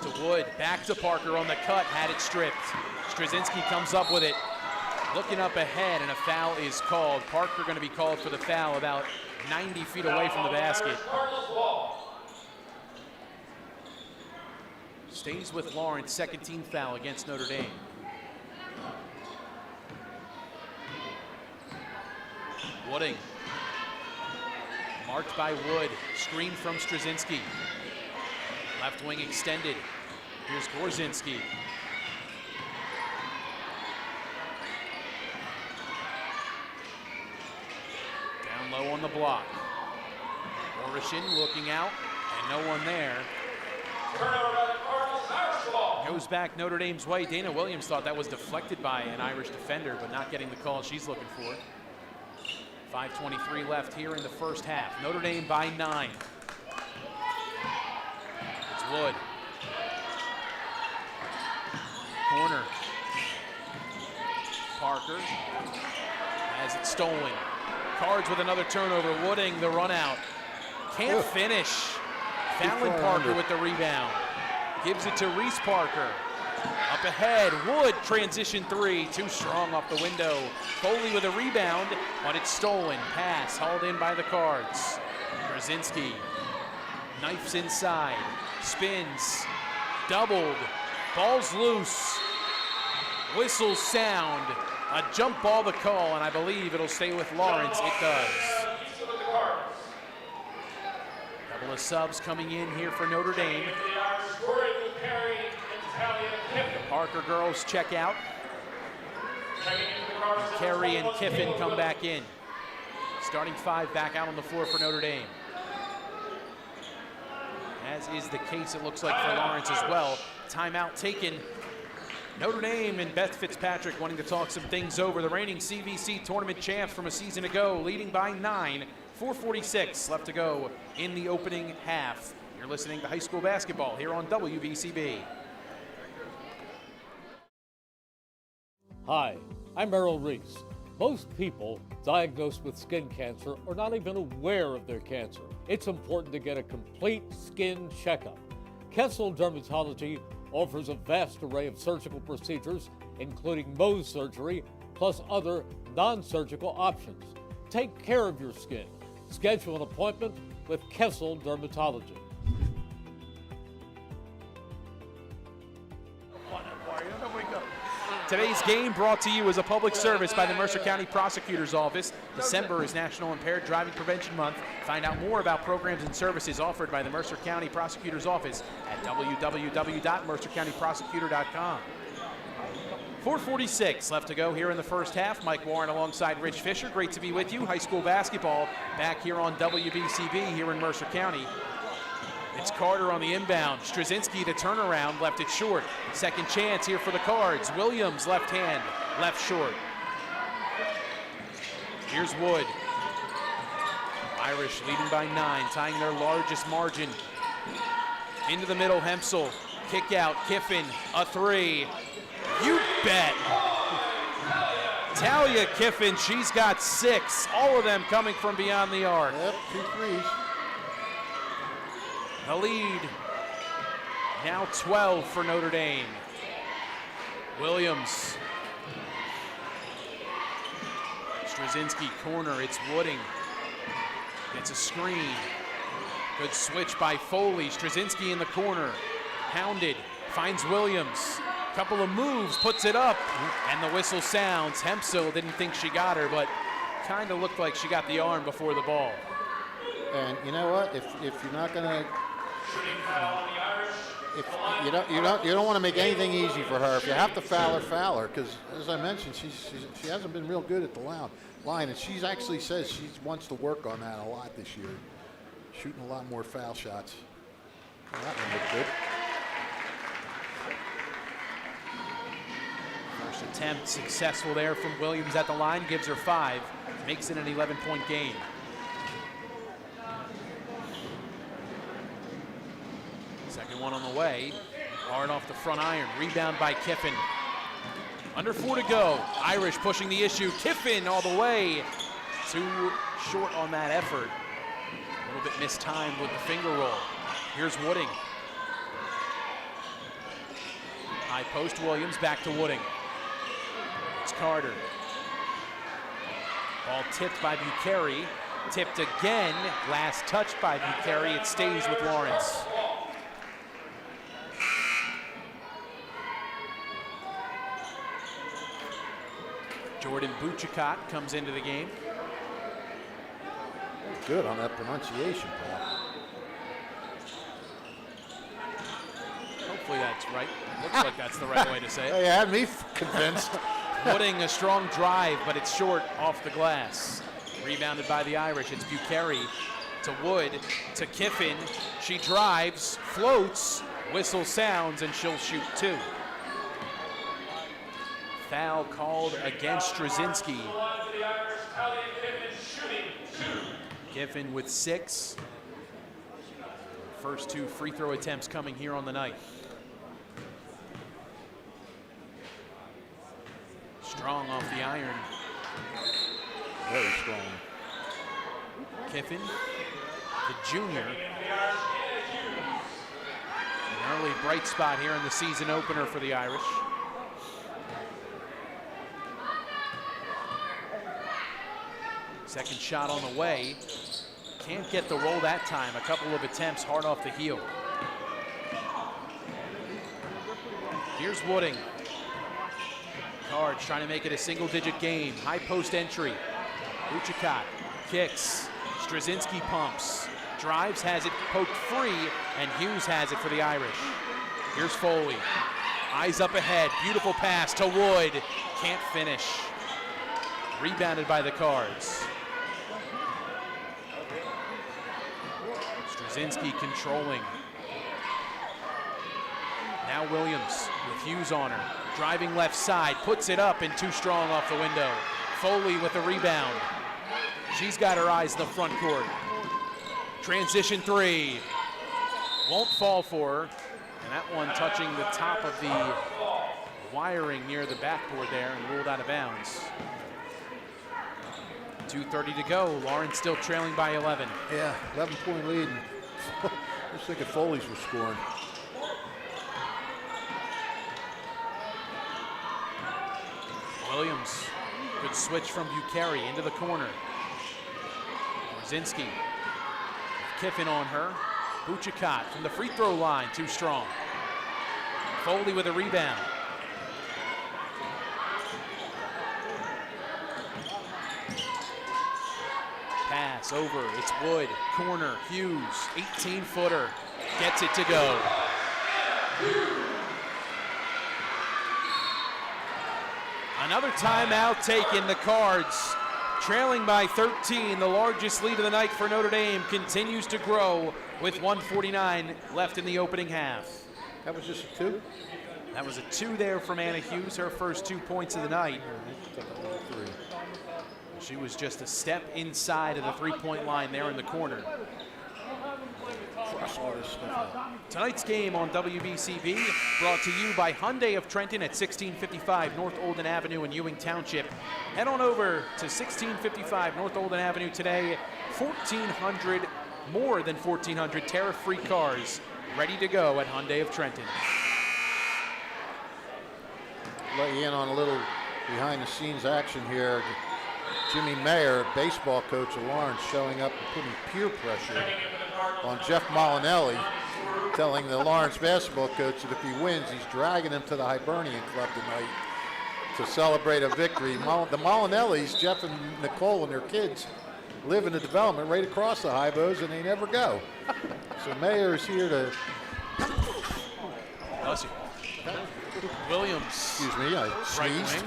to Wood, back to Parker on the cut, had it stripped. Straczynski comes up with it, looking up ahead, and a foul is called. Parker going to be called for the foul about 90 feet away from the basket. Stays with Lawrence, second team foul against Notre Dame. Wooding, marked by Wood, screen from Straczynski. Left wing extended. Here's Gorzinski. Down low on the block. Orishin looking out, and no one there. Goes back Notre Dame's way. Dana Williams thought that was deflected by an Irish defender, but not getting the call she's looking for. 5:23 left here in the first half. Notre Dame by 9. It's Wood. Corner. Parker has it stolen. Cards with another turnover. Wooding the run out. Can't finish. Fallon Parker with the rebound. Gives it to Reese Parker. Up ahead, Wood transition 3, too strong off the window. Foley with a rebound, but it's stolen. Pass hauled in by the Cards. Gorzinski knifes inside, spins, doubled, ball's loose. Whistles sound, a jump ball the call, and I believe it'll stay with Lawrence. It does. Couple of subs coming in here for Notre Dame. Parker girls check out. Carey and Kiffin come back in. Starting 5 back out on the floor for Notre Dame. As is the case, it looks like, for Lawrence as well. Timeout taken. Notre Dame and Beth Fitzpatrick wanting to talk some things over. The reigning CVC tournament champs from a season ago, leading by 9. 4:46 left to go in the opening half. You're listening to high school basketball here on WBCB. Hi, I'm Merrill Reese. Most people diagnosed with skin cancer are not even aware of their cancer. It's important to get a complete skin checkup. Kessel Dermatology offers a vast array of surgical procedures, including Mohs surgery, plus other non-surgical options. Take care of your skin. Schedule an appointment with Kessel Dermatology. Today's game brought to you as a public service by the Mercer County Prosecutor's Office. December is National Impaired Driving Prevention Month. Find out more about programs and services offered by the Mercer County Prosecutor's Office at www.mercercountyprosecutor.com. 4:46 left to go here in the first half. Mike Warren alongside Rich Fisher. Great to be with you. High school basketball back here on WBCB here in Mercer County. It's Carter on the inbound. Straczynski, the turnaround, left it short. Second chance here for the Cards. Williams, left hand, left short. Here's Wood. Irish leading by 9, tying their largest margin. Into the middle, Hempsel. Kick out, Kiffin, a 3. You bet. Talia Kiffin, she's got 6. All of them coming from beyond the arc. Yep, 2 threes. The lead, now 12 for Notre Dame. Williams. Straczynski corner, it's Wooding. Gets a screen. Good switch by Foley. Straczynski in the corner. Pounded, finds Williams. Couple of moves, puts it up, and the whistle sounds. Hempsel didn't think she got her, but kind of looked like she got the arm before the ball. And you know what? If you're not gonna, if you don't want to make anything easy for her. If you have to foul her, because as I mentioned, she hasn't been real good at the line, and she's actually says she wants to work on that a lot this year, shooting a lot more foul shots. Well, that one looked good. First attempt successful there from Williams at the line, gives her 5, makes it an 11-point game. Second one on the way. Hard off the front iron. Rebound by Kiffin. Under 4 to go. Irish pushing the issue. Kiffin all the way. Too short on that effort. A little bit mistimed with the finger roll. Here's Wooding. High post, Williams back to Wooding. It's Carter. Ball tipped by Bucheri. Tipped again. Last touch by Bucheri. It stays with Lawrence. Jordan Buchicott comes into the game. Good on that pronunciation, Paul. Hopefully that's right. Looks like that's the right way to say it. Hey, you had me convinced. Wooding a strong drive, but it's short off the glass. Rebounded by the Irish. It's Bucheri to Wood to Kiffin. She drives, floats, whistle sounds, and she'll shoot 2. Foul called against Straczynski. Kiffin with 6. First 2 free throw attempts coming here on the night. Strong off the iron. Very strong. Kiffin, the junior. An early bright spot here in the season opener for the Irish. Second shot on the way. Can't get the roll that time. A couple of attempts hard off the heel. Here's Wooding. Cards trying to make it a single-digit game. High post entry. Buchicott kicks. Straczynski pumps. Drives, has it poked free, and Hughes has it for the Irish. Here's Foley. Eyes up ahead, beautiful pass to Wood. Can't finish. Rebounded by the Cards. Straczynski controlling. Now Williams with Hughes on her. Driving left side, puts it up and too strong off the window. Foley with the rebound. She's got her eyes in the front court. Transition three. Won't fall for her. And that one touching the top of the wiring near the backboard there and ruled out of bounds. 2:30 to go. Lawrence still trailing by 11. Yeah, 11-point lead. I was thinking Foley's was scoring. Williams, good switch from Bucheri into the corner. Korzinski, Kiffin on her. Buchicott from the free throw line, too strong. Foley with a rebound. Pass over, it's Wood, corner, Hughes, 18-footer, gets it to go. Another timeout taken. The Cards trailing by 13. The largest lead of the night for Notre Dame continues to grow with 1:49 left in the opening half. That was just a two? That was a two there from Anna Hughes, her first 2 points of the night. She was just a step inside of the three-point line there in the corner. Tonight's game on WBCB brought to you by Hyundai of Trenton at 1655 North Olden Avenue in Ewing Township. Head on over to 1655 North Olden Avenue today. 1,400, more than 1,400 tariff-free cars ready to go at Hyundai of Trenton. Let you in on a little behind-the-scenes action here. Jimmy Mayer, baseball coach of Lawrence, showing up and putting peer pressure on Jeff Molinelli, telling the Lawrence basketball coach that if he wins, he's dragging him to the Hibernian Club tonight to celebrate a victory. The Molinellis, Jeff and Nicole and their kids, live in the development right across the Hibos, and they never go. So Mayer is here to... Bless you. Williams. Excuse me, I sneezed.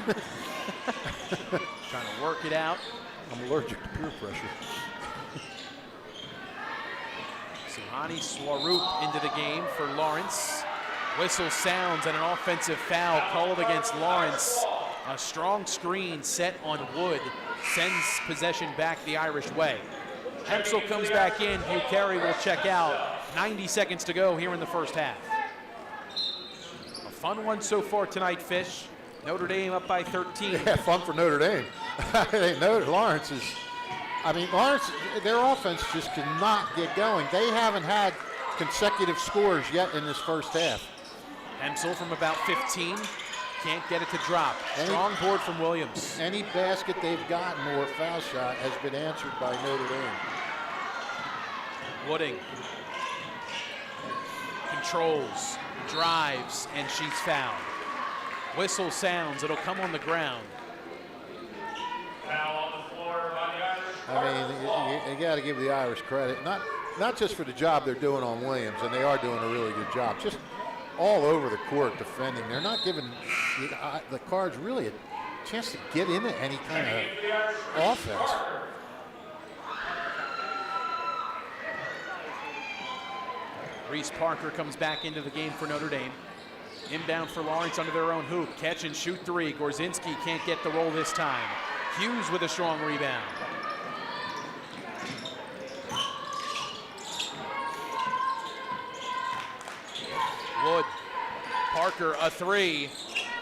Trying to work it out. I'm allergic to peer pressure. Suhani Swaroop into the game for Lawrence. Whistle sounds and an offensive foul called against Lawrence. A strong screen set on Wood sends possession back the Irish way. Hempsel comes back in. Bucheri will check out. 90 seconds to go here in the first half. A fun one so far tonight, Fish. Notre Dame up by 13. Yeah, fun for Notre Dame. Lawrence is, Lawrence, their offense just cannot get going. They haven't had consecutive scores yet in this first half. Hempsel from about 15. Can't get it to drop. Strong board from Williams. Any basket they've gotten or foul shot has been answered by Notre Dame. Wooding controls, drives, and she's fouled. Whistle sounds, it'll come on the ground. Foul on the floor by the Irish. You got to give the Irish credit, not just for the job they're doing on Williams, and they are doing a really good job, just all over the court defending. They're not giving the Cards really a chance to get into any kind of offense. Reese Parker comes back into the game for Notre Dame. Inbound for Lawrence under their own hoop. Catch and shoot three. Gorzinski can't get the roll this time. Hughes with a strong rebound. Wood. Parker a three.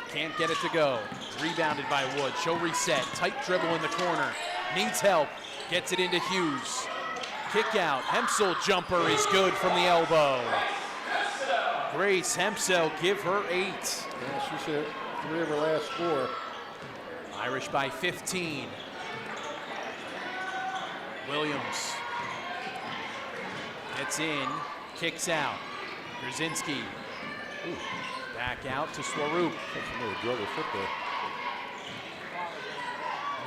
Can't get it to go. Rebounded by Wood. She'll reset. Tight dribble in the corner. Needs help. Gets it into Hughes. Kick out. Hempsel jumper is good from the elbow. Grace Hempsel, give her 8. Yeah, she's hit 3 of her last 4. Irish by 15. Williams gets in, kicks out. Korzinski back out to Swaroop. That's another dribble football.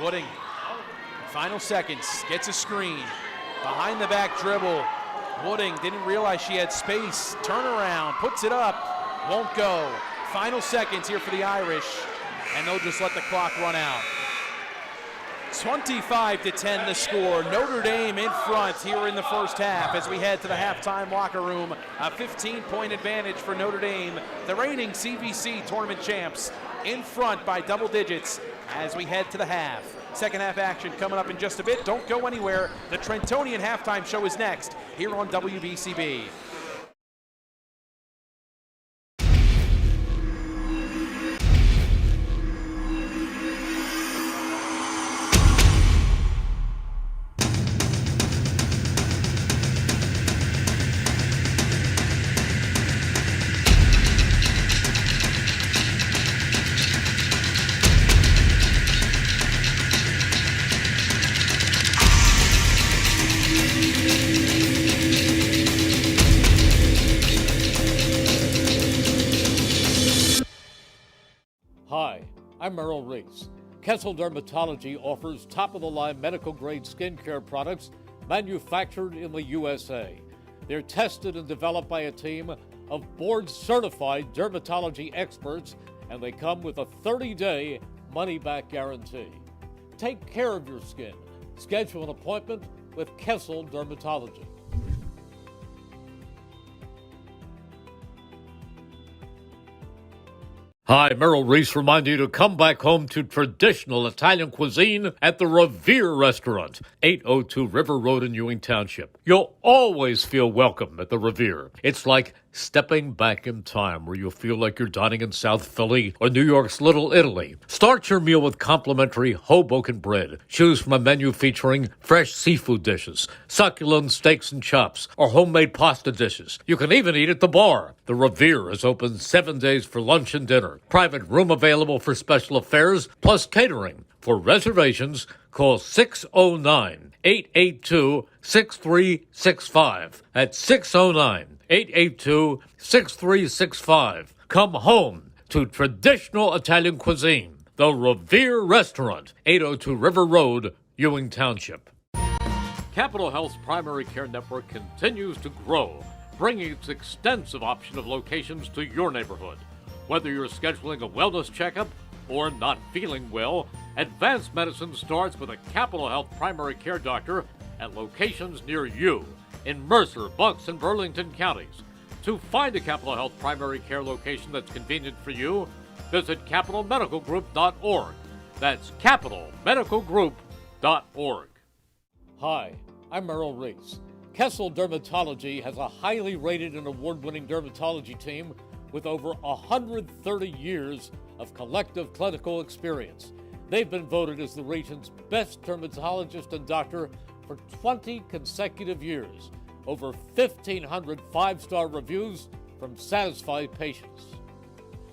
Wooding, final seconds, gets a screen. Behind the back dribble. Wooding didn't realize she had space. Turnaround, puts it up, won't go. Final seconds here for the Irish, and they'll just let the clock run out. 25-10 the score. Notre Dame in front here in the first half as we head to the halftime locker room. A 15-point advantage for Notre Dame, the reigning CVC tournament champs, in front by double digits as we head to the half. Second half action coming up in just a bit. Don't go anywhere. The Trentonian halftime show is next here on WBCB. Hi, I'm Merrill Reese. Kessel Dermatology offers top-of-the-line medical-grade skincare products manufactured in the USA. They're tested and developed by a team of board-certified dermatology experts, and they come with a 30-day money-back guarantee. Take care of your skin. Schedule an appointment with Kessel Dermatology. Hi, Merrill Reese reminding you to come back home to traditional Italian cuisine at the Revere Restaurant, 802 River Road in Ewing Township. You'll always feel welcome at the Revere. It's like stepping back in time where you'll feel like you're dining in South Philly or New York's Little Italy. Start your meal with complimentary Hoboken bread. Choose from a menu featuring fresh seafood dishes, succulent steaks and chops, or homemade pasta dishes. You can even eat at the bar. The Revere is open 7 days for lunch and dinner. Private room available for special affairs, plus catering. For reservations, call 609-882-6365. That's 609-882-6365. Come home to traditional Italian cuisine. The Revere Restaurant, 802 River Road, Ewing Township. Capital Health's primary care network continues to grow, bringing its extensive option of locations to your neighborhood. Whether you're scheduling a wellness checkup or not feeling well, advanced medicine starts with a Capital Health primary care doctor at locations near you in Mercer, Bucks, and Burlington counties. To find a Capital Health primary care location that's convenient for you, visit capitalmedicalgroup.org. That's capitalmedicalgroup.org. Hi, I'm Merrill Reese. Kessel Dermatology has a highly rated and award-winning dermatology team with over 130 years of collective clinical experience. They've been voted as the region's best dermatologist and doctor for 20 consecutive years. Over 1,500 five-star reviews from satisfied patients.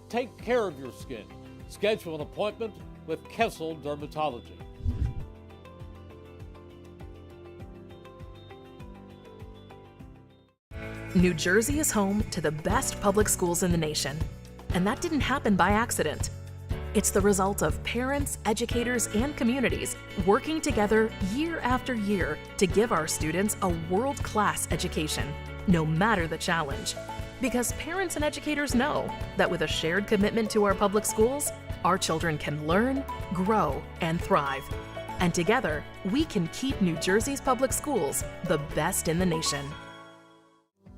Take care of your skin. Schedule an appointment with Kessel Dermatology. New Jersey is home to the best public schools in the nation. And that didn't happen by accident. It's the result of parents, educators, and communities working together year after year to give our students a world-class education, no matter the challenge. Because parents and educators know that with a shared commitment to our public schools, our children can learn, grow, and thrive. And together, we can keep New Jersey's public schools the best in the nation.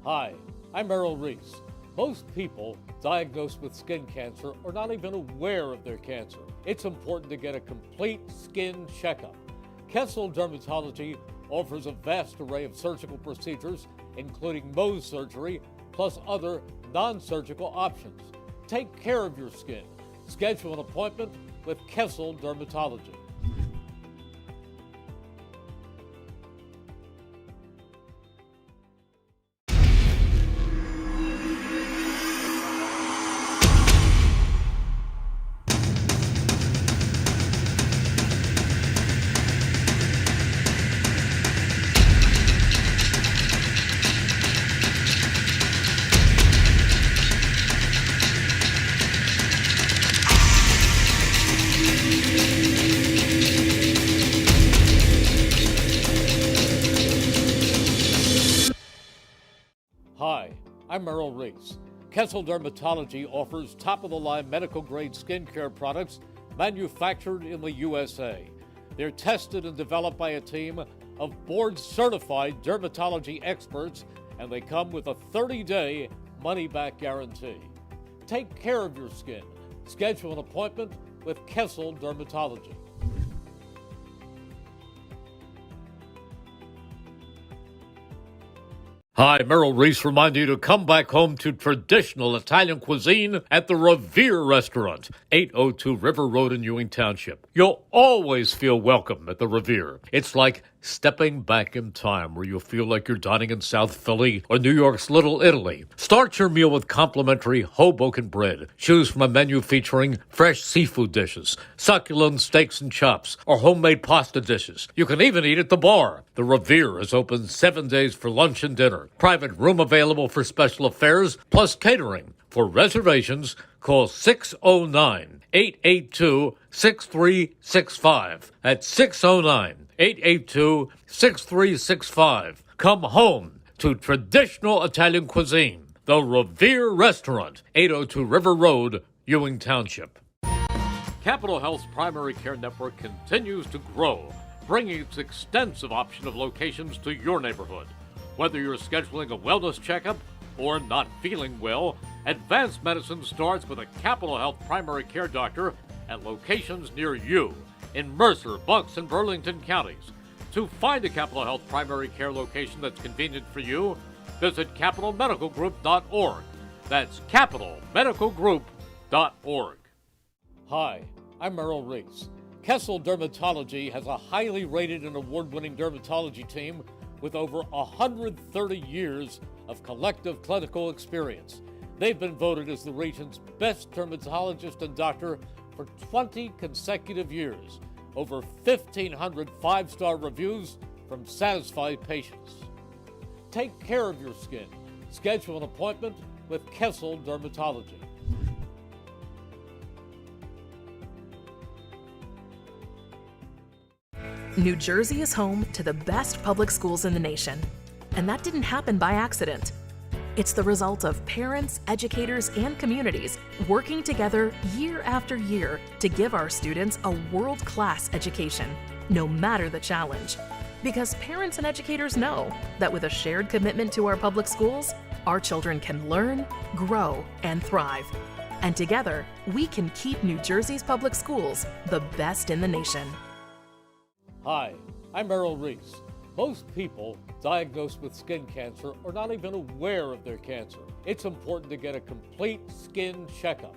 Hi, I'm Merrill Reese. Most people diagnosed with skin cancer are not even aware of their cancer. It's important to get a complete skin checkup. Kessel Dermatology offers a vast array of surgical procedures, including Mohs surgery, plus other non-surgical options. Take care of your skin. Schedule an appointment with Kessel Dermatology. Hi, I'm Merrill Reese. Kessel Dermatology offers top-of-the-line medical-grade skincare products manufactured in the USA. They're tested and developed by a team of board-certified dermatology experts, and they come with a 30-day money-back guarantee. Take care of your skin. Schedule an appointment with Kessel Dermatology. Hi, Merrill Reese reminding you to come back home to traditional Italian cuisine at the Revere Restaurant, 802 River Road in Ewing Township. You'll always feel welcome at the Revere. It's like stepping back in time where you'll feel like you're dining in South Philly or New York's Little Italy. Start your meal with complimentary Hoboken bread. Choose from a menu featuring fresh seafood dishes, succulent steaks and chops, or homemade pasta dishes. You can even eat at the bar. The Revere is open 7 days for lunch and dinner. Private room available for special affairs, plus catering. For reservations, call 609-882-6365. That's 609-882-6365. Come home to traditional Italian cuisine. The Revere Restaurant, 802 River Road, Ewing Township. Capital Health's primary care network continues to grow, bringing its extensive option of locations to your neighborhood. Whether you're scheduling a wellness checkup or not feeling well, advanced medicine starts with a Capital Health primary care doctor at locations near you in Mercer, Bucks, and Burlington counties. To find a Capital Health primary care location that's convenient for you, visit capitalmedicalgroup.org. That's capitalmedicalgroup.org. Hi, I'm Merrill Reese. Kessel Dermatology has a highly rated and award-winning dermatology team with over 130 years of collective clinical experience. They've been voted as the region's best dermatologist and doctor for 20 consecutive years. Over 1,500 five-star reviews from satisfied patients. Take care of your skin. Schedule an appointment with Kessel Dermatology. New Jersey is home to the best public schools in the nation. And that didn't happen by accident. It's the result of parents, educators, and communities working together year after year to give our students a world-class education, no matter the challenge. Because parents and educators know that with a shared commitment to our public schools, our children can learn, grow, and thrive. And together, we can keep New Jersey's public schools the best in the nation. Hi, I'm Merrill Reese. Most people diagnosed with skin cancer are not even aware of their cancer. It's important to get a complete skin checkup.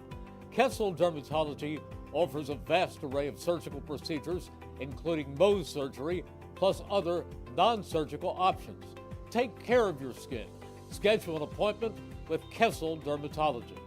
Kessel Dermatology offers a vast array of surgical procedures, including Mohs surgery, plus other non-surgical options. Take care of your skin. Schedule an appointment with Kessel Dermatology.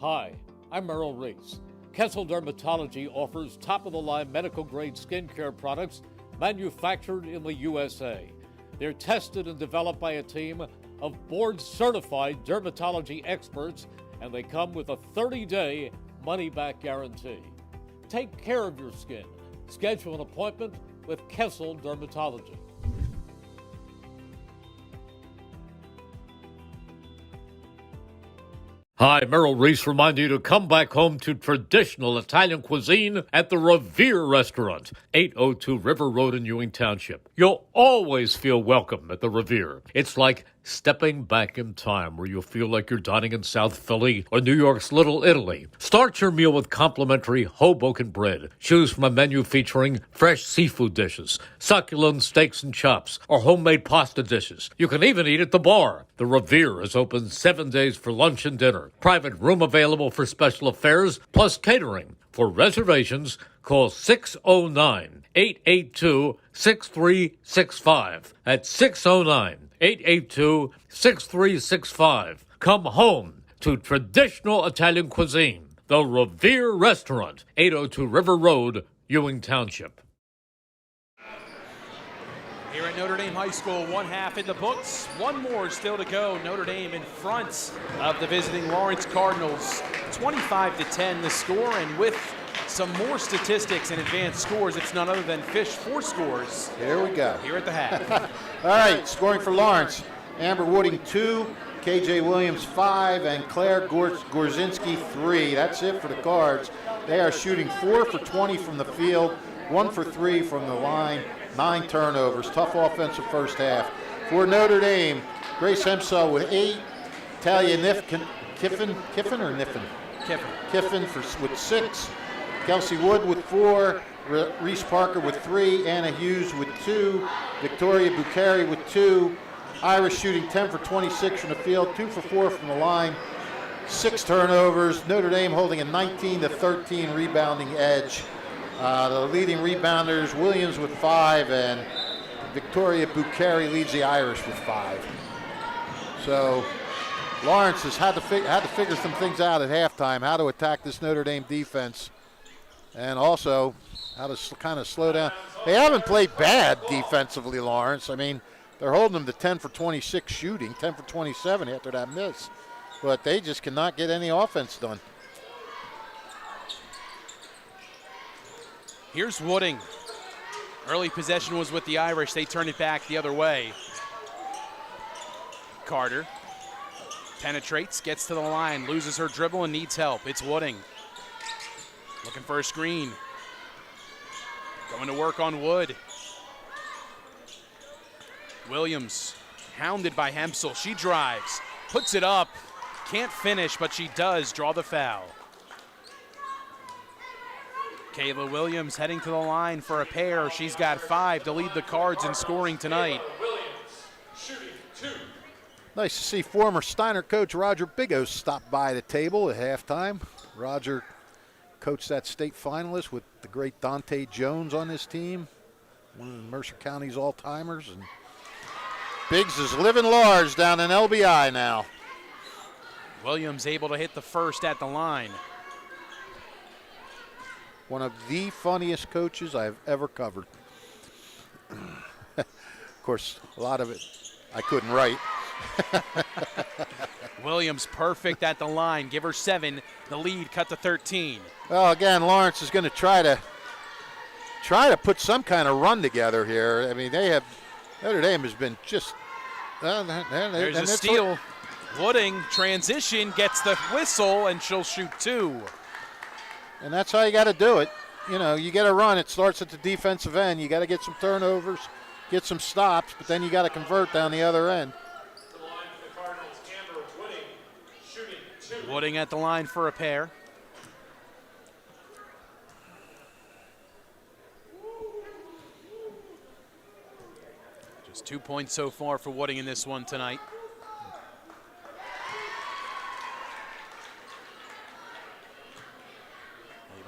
Hi, I'm Merrill Reese. Kessel Dermatology offers top-of-the-line medical-grade skincare products manufactured in the USA. They're tested and developed by a team of board-certified dermatology experts, and they come with a 30-day money-back guarantee. Take care of your skin. Schedule an appointment with Kessel Dermatology. Hi, Merrill Reese reminding you to come back home to traditional Italian cuisine at the Revere Restaurant, 802 River Road in Ewing Township. You'll always feel welcome at the Revere. It's like stepping back in time where you'll feel like you're dining in South Philly or New York's Little Italy. Start your meal with complimentary Hoboken bread. Choose from a menu featuring fresh seafood dishes, succulent steaks and chops, or homemade pasta dishes. You can even eat at the bar. The Revere is open 7 days for lunch and dinner. Private room available for special affairs, plus catering. For reservations, call 609-882 882-882-6365. That's 609-882-6365. Come home to traditional Italian cuisine. The Revere Restaurant, 802 River Road, Ewing Township. Here at Notre Dame High School, one half in the books, one more still to go. Notre Dame in front of the visiting Lawrence Cardinals, 25-10 the score, and with some more statistics and advanced scores, it's none other than Fish 4 scores. Here we go. Here at the half. All right, scoring for Lawrence. Amber Wooding 2, KJ Williams 5, and Claire Gorzinski 3. That's it for the Cards. They are shooting 4 for 20 from the field, 1 for 3 from the line, 9 turnovers. Tough offensive first half. For Notre Dame, Grace Hempsell with 8, Talia Kiffin with 6, Kelsey Wood with 4, Reese Parker with 3, Anna Hughes with 2, Victoria Bukhari with 2, Irish shooting 10 for 26 from the field, 2 for 4 from the line, 6 turnovers. Notre Dame holding a 19-13 rebounding edge. The leading rebounders, Williams with 5, and Victoria Bukhari leads the Irish with 5. So Lawrence has had to figure some things out at halftime, how to attack this Notre Dame defense, and also how to kind of slow down. They haven't played bad defensively, Lawrence. I mean, they're holding them to 10 for 26 shooting, 10 for 27 after that miss, but they just cannot get any offense done. Here's Wooding. Early possession was with the Irish. They turned it back the other way. Carter penetrates, gets to the line, loses her dribble and needs help. It's Wooding. Looking for a screen. Going to work on Wood. Williams, hounded by Hempsell. She drives, puts it up, can't finish, but she does draw the foul. Kayla Williams heading to the line for a pair. She's got 5 to lead the Cards in scoring tonight. Williams, shooting 2. Nice to see former Steiner coach Roger Bigos stop by the table at halftime. Roger coached that state finalist with the great Dante Jones on his team, one of Mercer County's all-timers. And Biggs is living large down in LBI now. Williams able to hit the first at the line. One of the funniest coaches I've ever covered. Of course, a lot of it I couldn't write. Williams perfect at the line. Give her 7. The lead cut to 13. Well, again, Lawrence is going to try to put some kind of run together here. I mean, Notre Dame has been just. There's a steal. Wooding transition, gets the whistle, and she'll shoot 2. And that's how you got to do it. You know, you get a run. It starts at the defensive end. You got to get some turnovers, get some stops, but then you got to convert down the other end. The line for the Cardinals, Amber Wooding, shooting 2. Wooding at the line for a pair. Just 2 points so far for Wooding in this one tonight.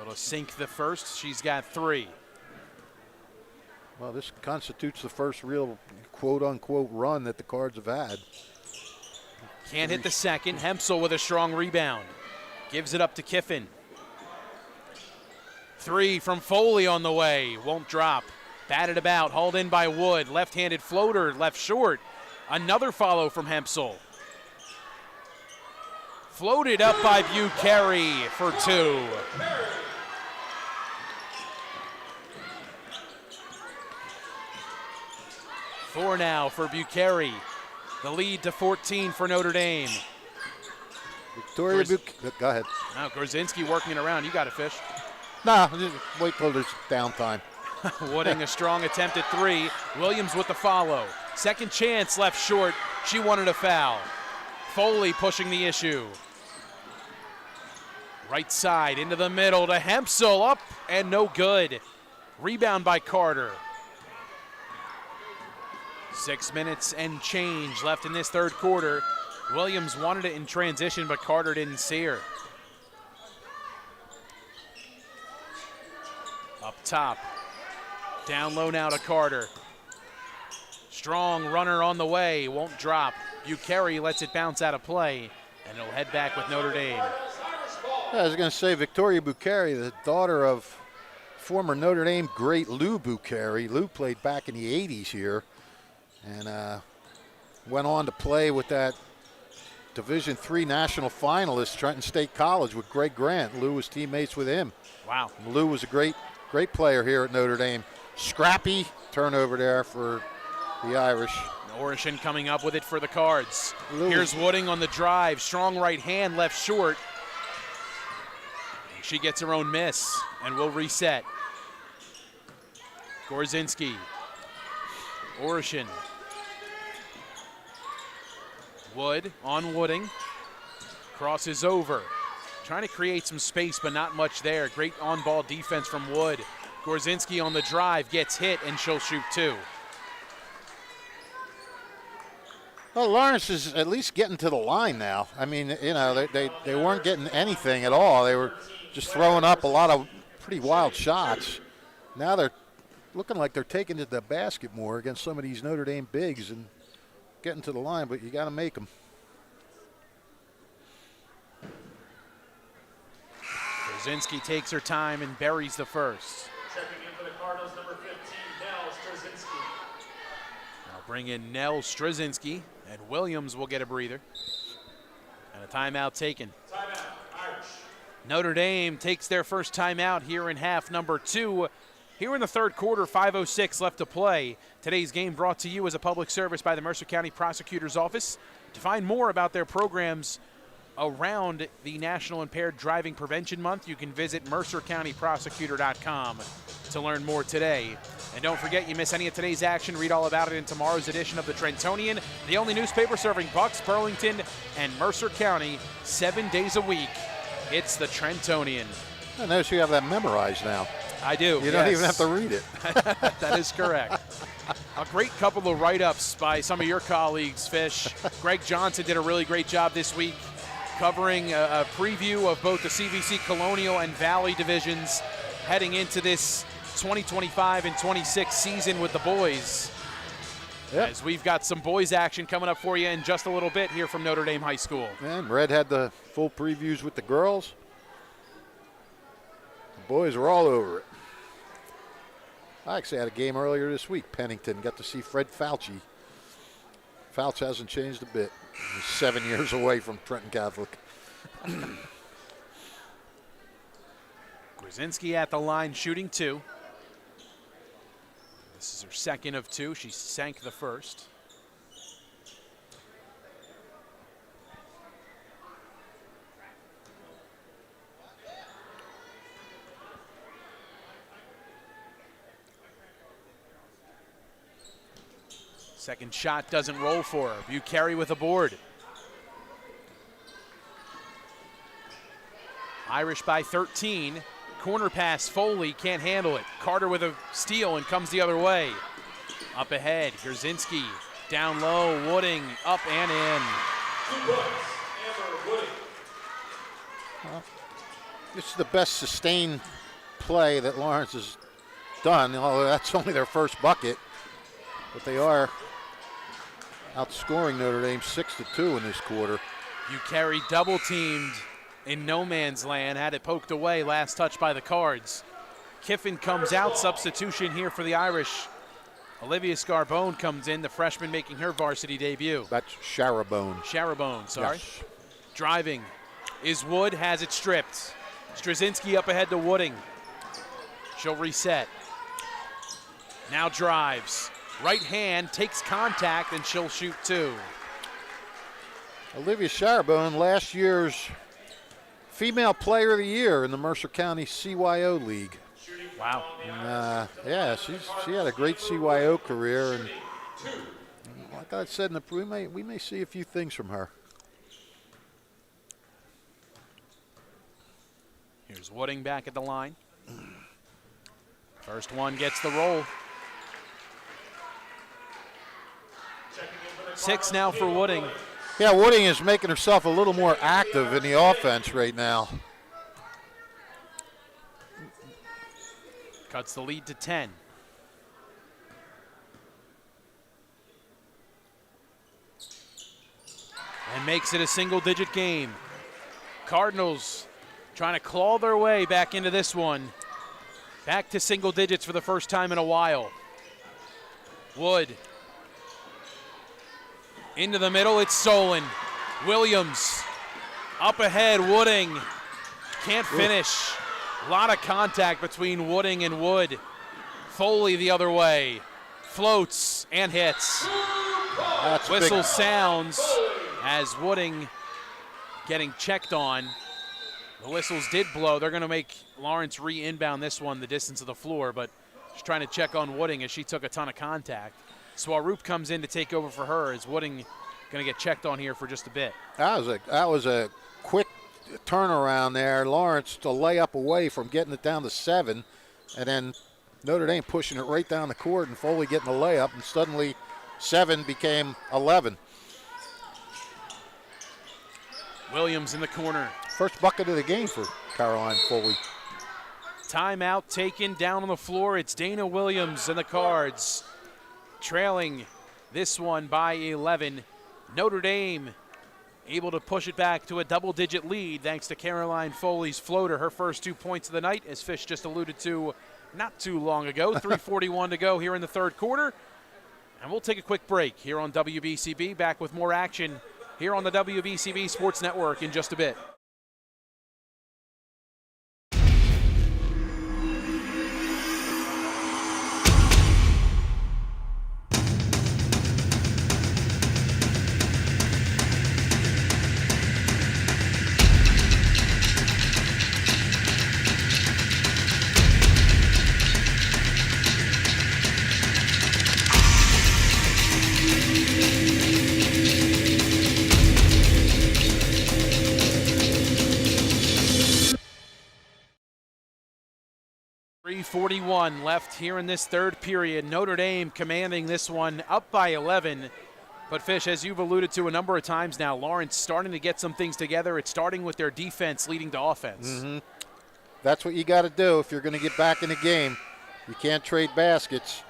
Able to sink the first. She's got 3. Well, this constitutes the first real quote-unquote run that the Cards have had. Can't hit the second. Hempsell with a strong rebound. Gives it up to Kiffin. 3 from Foley on the way. Won't drop. Batted about. Hauled in by Wood. Left-handed floater. Left short. Another follow from Hempsell. Floated up by Bukhari for 2. Four now for Bukhari. The lead to 14 for Notre Dame. Victoria go ahead. Now Gorzinski working it around. You got it, Fish. Nah, just wait till there's downtime. Wooding a strong attempt at 3. Williams with the follow. Second chance left short. She wanted a foul. Foley pushing the issue. Right side into the middle to Hempsell, up and no good. Rebound by Carter. 6 minutes and change left in this third quarter. Williams wanted it in transition, but Carter didn't see her. Up top, Down low now to Carter. Strong runner on the way, won't drop. Bucheri lets it bounce out of play, and it'll head back with Notre Dame. I was going to say Victoria Bucheri, the daughter of former Notre Dame great Lou Bucheri. Lou played back in the 80s here and went on to play with that Division III national finalist, Trenton State College, with Greg Grant. Lou was teammates with him. Wow. And Lou was a great player here at Notre Dame. Scrappy turnover there for the Irish. Orishan coming up with it for the Cards. Lou. Here's Wooding on the drive. Strong right hand, left short. She gets her own miss and will reset. Gorzinski. Orishan. Wood on Wooding. Crosses over. Trying to create some space, but not much there. Great on-ball defense from Wood. Gorzinski on the drive, gets hit, and she'll shoot two. Well, Lawrence is at least getting to the line now. I mean, you know, they weren't getting anything at all. They were just throwing up a lot of pretty wild shots. Now they're looking like they're taking to the basket more against some of these Notre Dame bigs and getting to the line, but you got to make them. Gorzinski takes her time and buries the first. Checking in for the Cardinals, number 15, Nell Straczynski. I'll bring in Nell Straczynski, and Williams will get a breather. And a timeout taken. Timeout, Irish. Notre Dame takes their first timeout here in half number 2. Here in the third quarter, 5:06 left to play. Today's game brought to you as a public service by the Mercer County Prosecutor's Office. To find more about their programs around the National Impaired Driving Prevention Month, you can visit mercercountyprosecutor.com to learn more today. And don't forget, you miss any of today's action, read all about it in tomorrow's edition of the Trentonian, the only newspaper serving Bucks, Burlington, and Mercer County 7 days a week. It's the Trentonian. I notice you have that memorized now. I do. You don't even have to read it. That is correct. A great couple of write-ups by some of your colleagues, Fish. Greg Johnson did a really great job this week covering a preview of both the CVC Colonial and Valley divisions heading into this 2025 and 26 season with the boys. Yep. As we've got some boys action coming up for you in just a little bit here from Notre Dame High School. And Red had the full previews with the girls. The boys were all over it. I actually had a game earlier this week. Pennington got to see Fred Fauci. Fauci hasn't changed a bit. He's 7 years away from Trenton Catholic. Gorzinski at the line shooting two. This is her second of two. She sank the first. Second shot doesn't roll for her. Bucheri with a board. Irish by 13. Corner pass, Foley can't handle it. Carter with a steal and comes the other way. Up ahead, Gorzinski. Down low, Wooding, up and in. 2 points, Amber Wooding. Well, this is the best sustained play that Lawrence has done, although that's only their first bucket. But they are outscoring Notre Dame 6-2 in this quarter. Bucheri double teamed in no man's land, had it poked away, last touch by the Cards. Kiffin comes out, substitution here for the Irish. Olivia Scarbone comes in, the freshman making her varsity debut. That's Sharabone. Sharabone, sorry. Yes. Driving is Wood, has it stripped. Straczynski up ahead to Wooding. She'll reset. Now drives. Right hand takes contact and she'll shoot two. Olivia Sharabone, last year's Female Player of the Year in the Mercer County CYO League. Wow. And, yeah, she had a great CYO career, and like I said, we may see a few things from her. Here's Wooding back at the line. First one gets the roll. 6 now for Wooding. Yeah, Wooding is making herself a little more active in the offense right now. Cuts the lead to 10. and makes it a single-digit game. Cardinals trying to claw their way back into this one. Back to single digits for the first time in a while. Wood. Into the middle, it's Solon. Williams up ahead, Wooding. Can't finish. A lot of contact between Wooding and Wood. Foley the other way. Floats and hits. Whistle sounds as Wooding getting checked on. The whistles did blow. They're going to make Lawrence re-inbound this one the distance of the floor, but she's trying to check on Wooding as she took a ton of contact. Swaroop comes in to take over for her as Wooding going to get checked on here for just a bit. That was a quick turnaround there. Lawrence to lay up away from getting it down to 7, and then Notre Dame pushing it right down the court and Foley getting the layup, and suddenly 7 became 11. Williams in the corner. First bucket of the game for Caroline Foley. Timeout taken down on the floor. It's Dana Williams and the Cards trailing this one by 11. Notre Dame able to push it back to a double-digit lead thanks to Caroline Foley's floater, her first 2 points of the night, as Fish just alluded to not too long ago. 3:41 to go here in the third quarter. And we'll take a quick break here on WBCB. Back with more action here on the WBCB Sports Network in just a bit. .41 left here in this third period. Notre Dame commanding this one up by 11. But Fish, as you've alluded to a number of times now, Lawrence starting to get some things together. It's starting with their defense leading to offense. Mm-hmm. That's what you got to do if you're going to get back in the game. You can't trade baskets,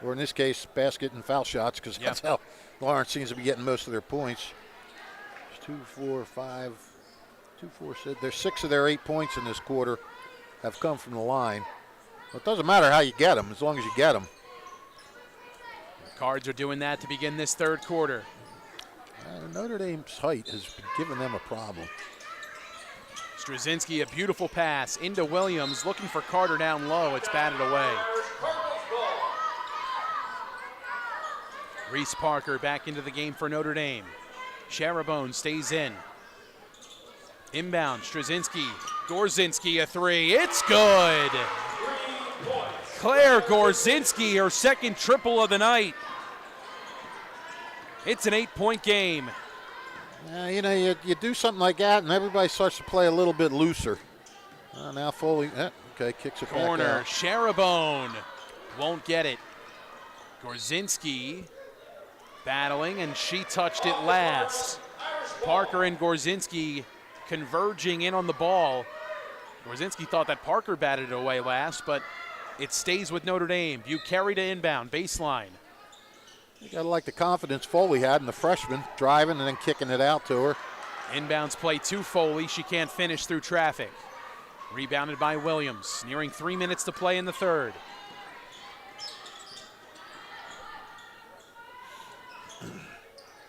or in this case, basket and foul shots, because that's how Lawrence seems to be getting most of their points. 2, 4, 5, 2, 4, 6. There's 6 of their 8 points in this quarter have come from the line. Well, it doesn't matter how you get them, as long as you get them. Cards are doing that to begin this third quarter. Notre Dame's height has been giving them a problem. Straczynski, a beautiful pass into Williams, looking for Carter down low. It's batted away. Reese Parker back into the game for Notre Dame. Sharabone stays in. Inbound, Straczynski. Gorzinski, a 3. It's good. Claire Gorzinski, her second triple of the night. It's an 8-point game. You do something like that, and everybody starts to play a little bit looser. Now Foley, kicks it corner, back out. Sharabone won't get it. Gorzinski battling, and she touched it last. Parker and Gorzinski converging in on the ball. Gorzinski thought that Parker batted it away last, but it stays with Notre Dame. Bucheri to inbound, baseline. You got to like the confidence Foley had in the freshman, driving and then kicking it out to her. Inbounds play to Foley. She can't finish through traffic. Rebounded by Williams. Nearing 3 minutes to play in the third.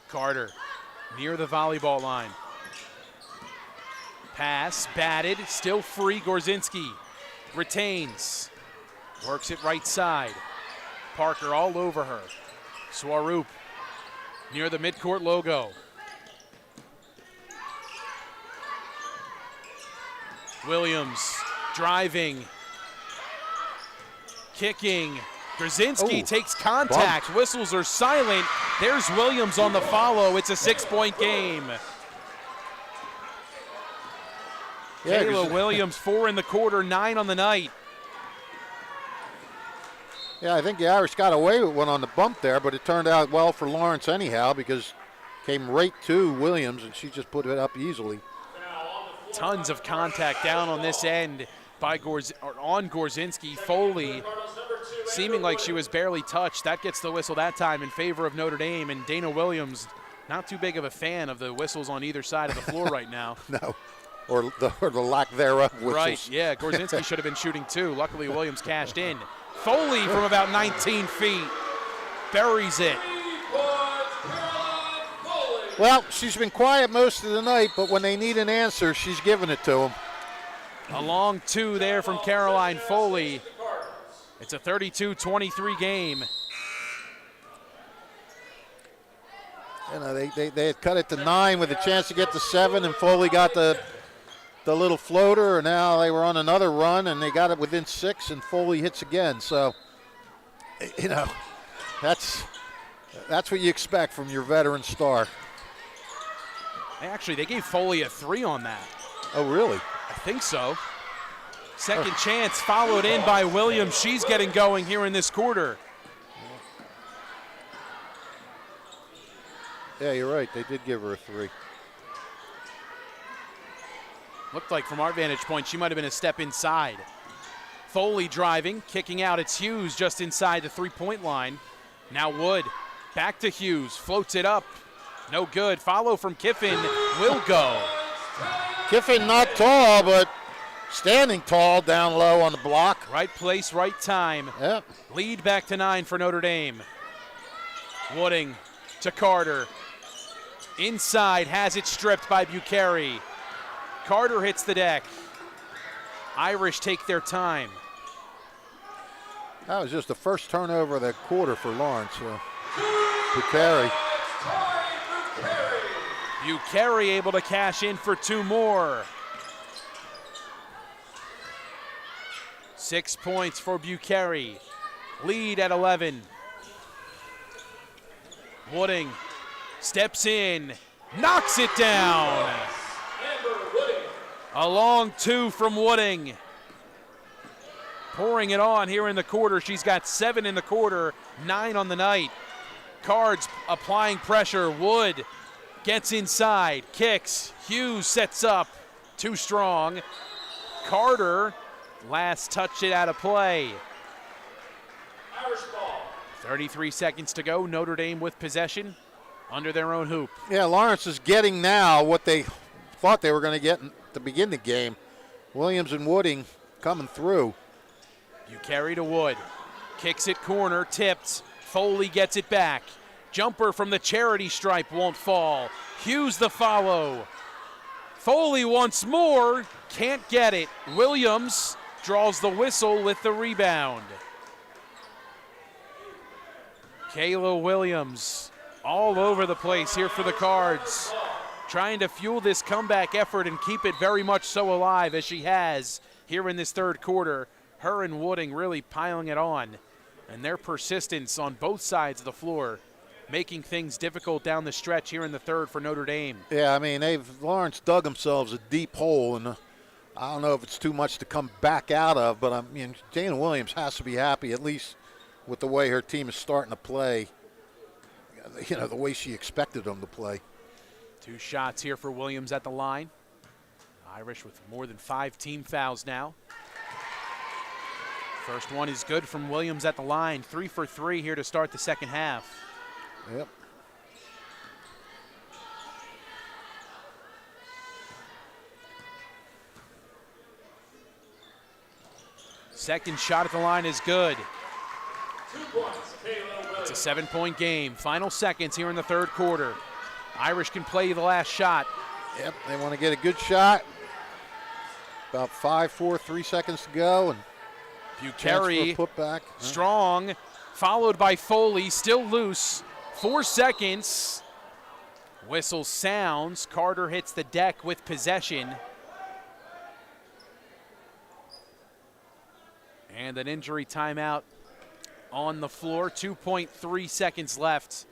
Carter near the volleyball line. Pass, batted, still free. Gorzinski retains. Works it right side. Parker all over her. Swaroop near the midcourt logo. Williams driving, kicking. Gorzinski takes contact. Bumped. Whistles are silent. There's Williams on the follow. It's a 6-point game. Kayla Williams, 4 in the quarter, 9 on the night. Yeah, I think the Irish got away with one on the bump there, but it turned out well for Lawrence anyhow because came right to Williams, and she just put it up easily. Tons of contact down on this end by on Gorzinski. Foley seeming like she was barely touched. That gets the whistle that time in favor of Notre Dame, and Dana Williams Not too big of a fan of the whistles on either side of the floor right now. No, or the lack thereof whistles. Right, yeah, Gorzinski should have been shooting too. Luckily, Williams cashed in. Foley from about 19 feet buries it. Well, she's been quiet most of the night, but when they need an answer, she's giving it to them. A long two there from Caroline Foley. It's a 32-23 game. You know, they had cut it to 9 with a chance to get to 7, and Foley got the little floater, and now they were on another run, and they got it within 6, and Foley hits again. So, you know, that's what you expect from your veteran star. Actually, they gave Foley a 3 on that. Oh, really? I think so. Second chance followed in by Williams. She's getting going here in this quarter. Yeah, you're right. They did give her a 3. Looked like from our vantage point, she might have been a step inside. Foley driving, kicking out. It's Hughes just inside the three-point line. Now Wood, back to Hughes, floats it up. No good. Follow from Kiffin will go. Kiffin not tall, but standing tall down low on the block. Right place, right time. Yep. Lead back to 9 for Notre Dame. Wooding to Carter. Inside, has it stripped by Bucheri. Carter hits the deck. Irish take their time. That was just the first turnover of the quarter for Lawrence. Bucheri. Bucheri able to cash in for 2 more. 6 points for Bucheri. Lead at 11. Wooding steps in, knocks it down. A long 2 from Wooding. Pouring it on here in the quarter. She's got 7 in the quarter, 9 on the night. Cards applying pressure. Wood gets inside, kicks. Hughes sets up, too strong. Carter last touched it out of play. Irish ball. 33 seconds to go. Notre Dame with possession under their own hoop. Yeah, Lawrence is getting now what they thought they were going to get to begin the game. Williams and Wooding coming through. Bucheri to Wood. Kicks it corner, tipped. Foley gets it back. Jumper from the charity stripe won't fall. Hughes the follow. Foley once more, can't get it. Williams draws the whistle with the rebound. Kayla Williams all over the place here for the Cards, trying to fuel this comeback effort and keep it very much so alive as she has here in this third quarter. Her and Wooding really piling it on, and their persistence on both sides of the floor making things difficult down the stretch here in the third for Notre Dame. Yeah, I mean, Lawrence dug themselves a deep hole, and I don't know if it's too much to come back out of, but I mean, Dana Williams has to be happy at least with the way her team is starting to play, you know, the way she expected them to play. 2 shots here for Williams at the line. Irish with more than 5 team fouls now. First one is good from Williams at the line. 3 for 3 here to start the second half. Yep. Second shot at the line is good. 2 points, Kayla Williams. It's a 7-point game. Final seconds here in the third quarter. Irish can play the last shot. Yep, they want to get a good shot. About 5, 4, 3 seconds to go, and Bucheri put back. strong, followed by Foley, still loose. 4 seconds. Whistle sounds. Carter hits the deck with possession. And an injury timeout on the floor. 2.3 seconds left.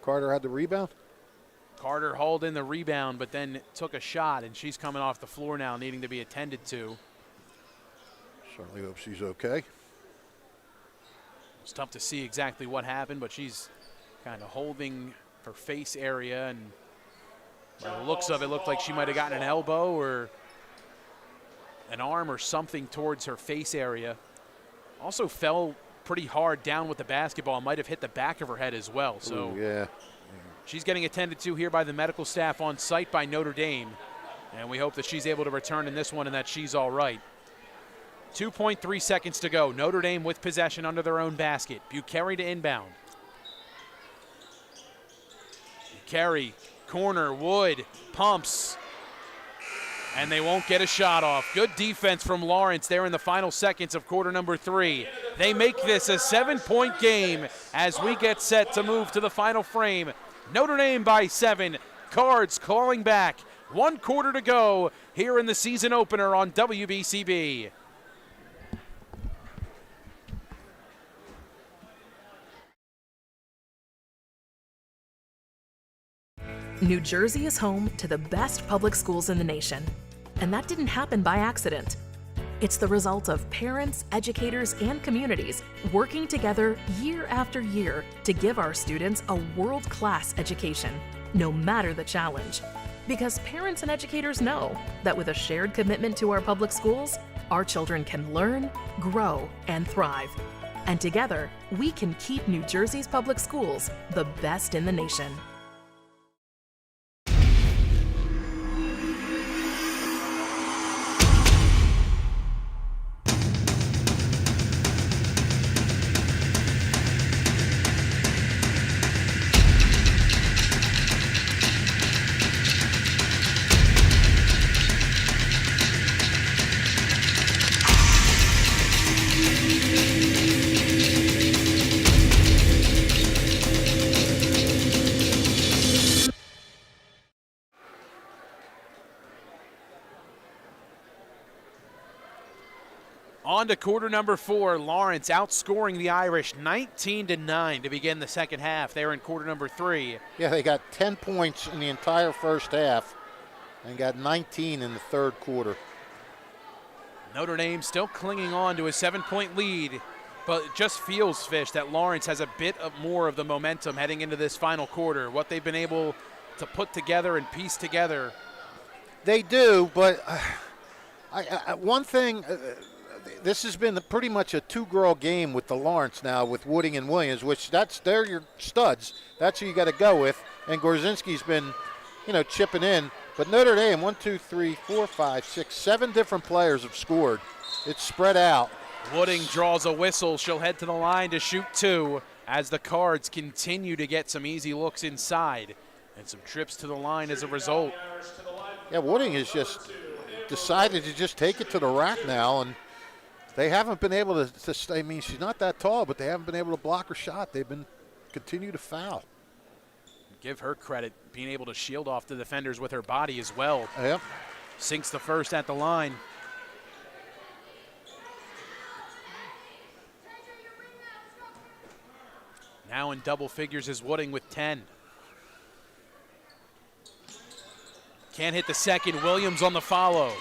Carter had the rebound? Carter hauled in the rebound, but then took a shot, and she's coming off the floor now, needing to be attended to. Certainly hope she's okay. It's tough to see exactly what happened, but she's kind of holding her face area, and by the looks of it, looked like she might have gotten an elbow or an arm or something towards her face area. Also fell pretty hard down with the basketball, might have hit the back of her head as well. So ooh, yeah. She's getting attended to here by the medical staff on site by Notre Dame. And we hope that she's able to return in this one and that she's all right. 2.3 seconds to go. Notre Dame with possession under their own basket. Bucheri to inbound. Bucheri, corner, Wood, pumps. And they won't get a shot off. Good defense from Lawrence there in the final seconds of quarter number 3. They make this a 7-point game as we get set to move to the final frame. Notre Dame by 7. Cards clawing back. 1 quarter to go here in the season opener on WBCB. New Jersey is home to the best public schools in the nation. And that didn't happen by accident. It's the result of parents, educators, and communities working together year after year to give our students a world-class education, no matter the challenge. Because parents and educators know that with a shared commitment to our public schools, our children can learn, grow, and thrive. And together, we can keep New Jersey's public schools the best in the nation. On to quarter number 4. Lawrence outscoring the Irish 19-9 to begin the second half there in quarter number 3. Yeah, they got 10 points in the entire first half and got 19 in the third quarter. Notre Dame still clinging on to a 7-point lead, but it just feels, Fish, that Lawrence has a bit of more of the momentum heading into this final quarter. What they've been able to put together and piece together. They do, but one thing, this has been pretty much a two-girl game with the Lawrence now with Wooding and Williams, which they're your studs. That's who you got to go with. And Gorzinski's been, chipping in. But Notre Dame, 7 different players have scored. It's spread out. Wooding draws a whistle. She'll head to the line to shoot 2 as the Cards continue to get some easy looks inside and some trips to the line as a result. Yeah, Wooding has just decided to just take it to the rack now, and they haven't been able to stay. I mean, she's not that tall, but they haven't been able to block her shot. They've been continue to foul. Give her credit, being able to shield off the defenders with her body as well. Yep. Sinks the first at the line. Now in double figures is Wooding with 10. Can't hit the second. Williams on the follow.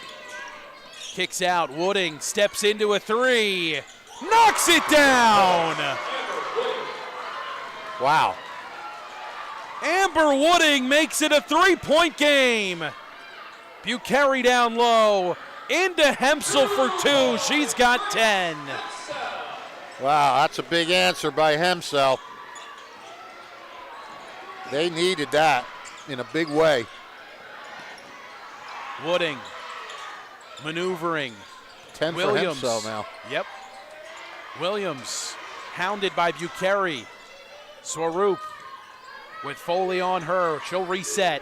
Kicks out. Wooding steps into a 3. Knocks it down. Wow. Amber Wooding makes it a 3-point game. Bucheri down low. Into Hemsel for 2. She's got 10. Wow, that's a big answer by Hemsel. They needed that in a big way. Wooding maneuvering. 10 Williams. for Hemsel now. Yep. Williams hounded by Bucheri. Swaroop with Foley on her. She'll reset.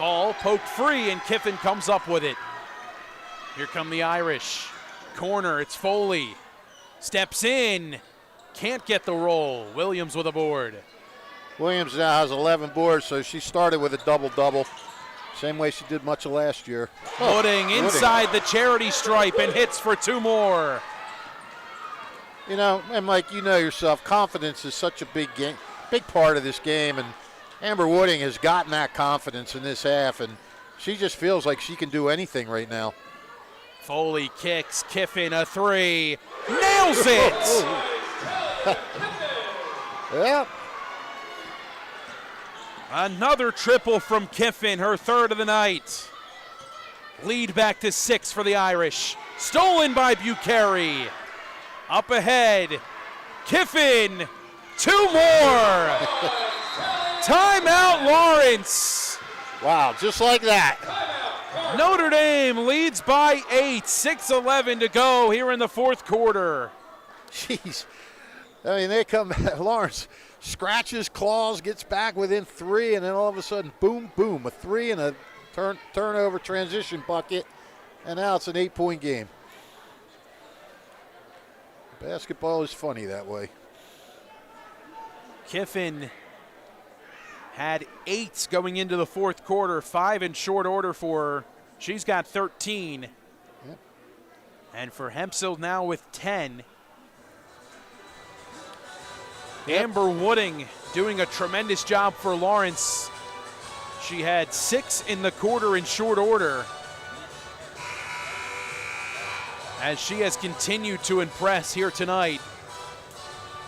Ball poked free and Kiffin comes up with it. Here come the Irish. Corner, it's Foley. Steps in. Can't get the roll. Williams with a board. Williams now has 11 boards, so she started with a double-double. Same way she did much of last year. Wooding inside the charity stripe and hits for 2 more. And Mike, yourself, confidence is such a big part of this game, and Amber Wooding has gotten that confidence in this half, and she just feels like she can do anything right now. Foley kicks, Kiffin a 3, nails it! Yep. Another triple from Kiffin, her 3rd of the night. Lead back to 6 for the Irish. Stolen by Bucheri. Up ahead, Kiffin, 2 more! Timeout, Lawrence. Wow, just like that. Notre Dame leads by 8, 6:11 to go here in the fourth quarter. Jeez. I mean, they come back. Lawrence scratches, claws, gets back within 3, and then all of a sudden, boom, boom, a 3 and a turnover transition bucket, and now it's an 8-point game. Basketball is funny that way. Kiffin had 8 going into the fourth quarter, 5 in short order for her. She's got 13. Yep. And for Hempsel now with 10. Yep. Amber Wooding doing a tremendous job for Lawrence. She had 6 in the quarter in short order, as she has continued to impress here tonight.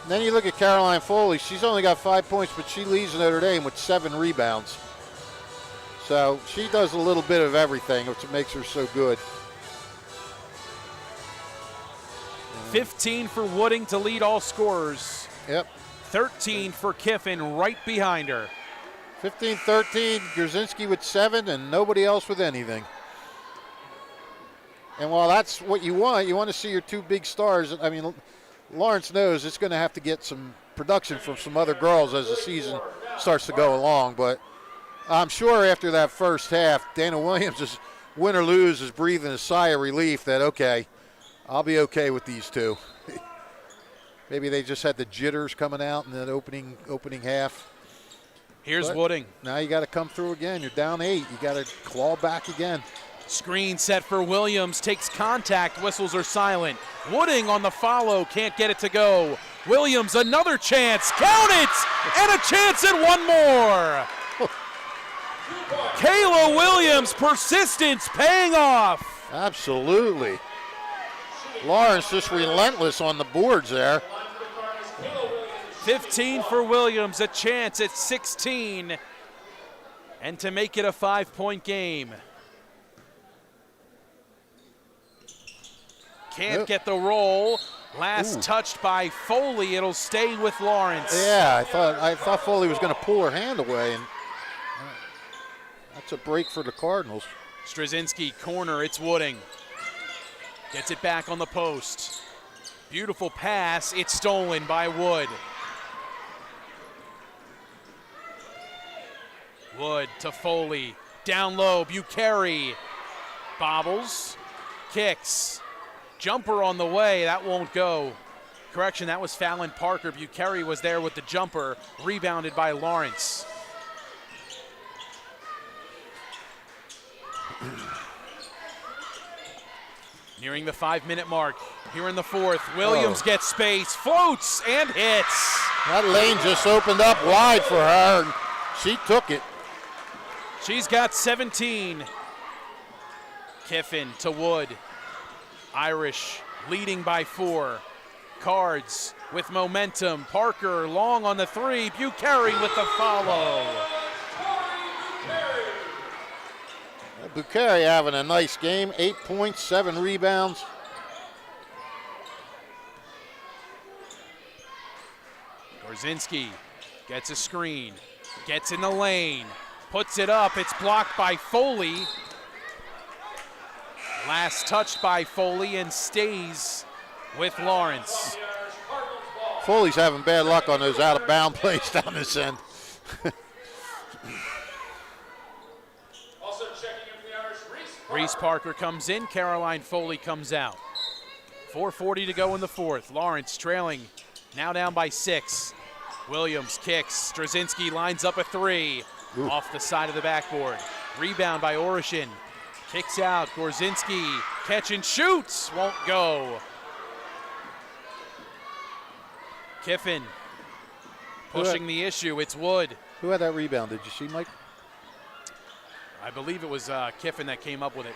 Then you look at Caroline Foley. She's only got 5 points, but she leads Notre Dame with 7 rebounds. So she does a little bit of everything, which makes her so good. 15 for Wooding to lead all scorers. Yep. 13 for Kiffin right behind her. 15-13, Grzinski with 7, and nobody else with anything. And while that's what you want to see your 2 big stars. I mean, Lawrence knows it's going to have to get some production from some other girls as the season starts to go along. But I'm sure after that first half, Dana Williams, is win or lose, is breathing a sigh of relief that, okay, I'll be okay with these 2. Maybe they just had the jitters coming out in that opening half. Here's But Wooding. now you got to come through again. You're down 8. You got to claw back again. Screen set for Williams, takes contact, whistles are silent. Wooding on the follow, can't get it to go. Williams, another chance, count it! And a chance at one more! Kayla Williams, persistence paying off. Absolutely. Lawrence just relentless on the boards there. 15 for Williams, a chance at 16. And to make it a 5-point game. Can't get the roll. Last touched by Foley. It'll stay with Lawrence. Yeah, I thought Foley was going to pull her hand away, and that's a break for the Cardinals. Straczynski corner, it's Wooding. Gets it back on the post. Beautiful pass, it's stolen by Wood. Wood to Foley, down low, Bucheri. Bobbles, kicks, jumper on the way, that won't go. Correction, that was Fallon Parker. Bucheri was there with the jumper, rebounded by Lawrence. Nearing the 5-minute mark here in the fourth. Williams gets space, floats, and hits. That lane just opened up wide for her, and she took it. She's got 17. Kiffin to Wood. Irish leading by 4. Cards with momentum. Parker long on the 3. Bucheri with the follow. Bucheri having a nice game. 8 points, 7 rebounds. Grzinski gets a screen. Gets in the lane. Puts it up. It's blocked by Foley. Last touched by Foley and stays with Lawrence. Foley's having bad luck on those out-of-bound plays down this end. Also checking in for the Irish, Reese Parker comes in. Caroline Foley comes out. 4:40 to go in the fourth. Lawrence trailing, now down by 6. Williams kicks. Straczynski lines up a 3. Off the side of the backboard. Rebound by Orishin. Kicks out. Grzinski catch and shoots. Won't go. Kiffin pushing the issue. It's Wood. Who had that rebound? Did you see, Mike? I believe it was Kiffin that came up with it.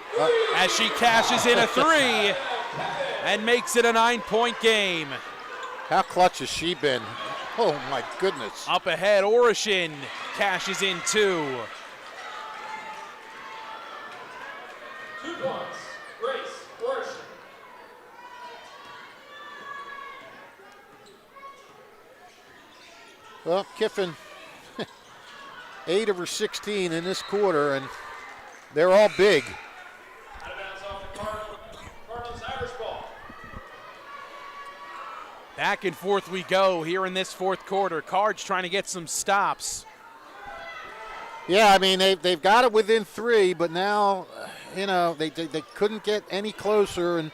As she cashes in a 3 and makes it a 9-point game. How clutch has she been? Oh, my goodness. Up ahead, Orishin cashes in 2. 2 points. Grace Orishin. Well, Kiffin 8 of her 16 in this quarter, and they're all big. Out of bounds off the Cardinals Irish ball. Back and forth we go here in this fourth quarter. Cards trying to get some stops. Yeah, I mean, they've got it within 3, but now, they couldn't get any closer, and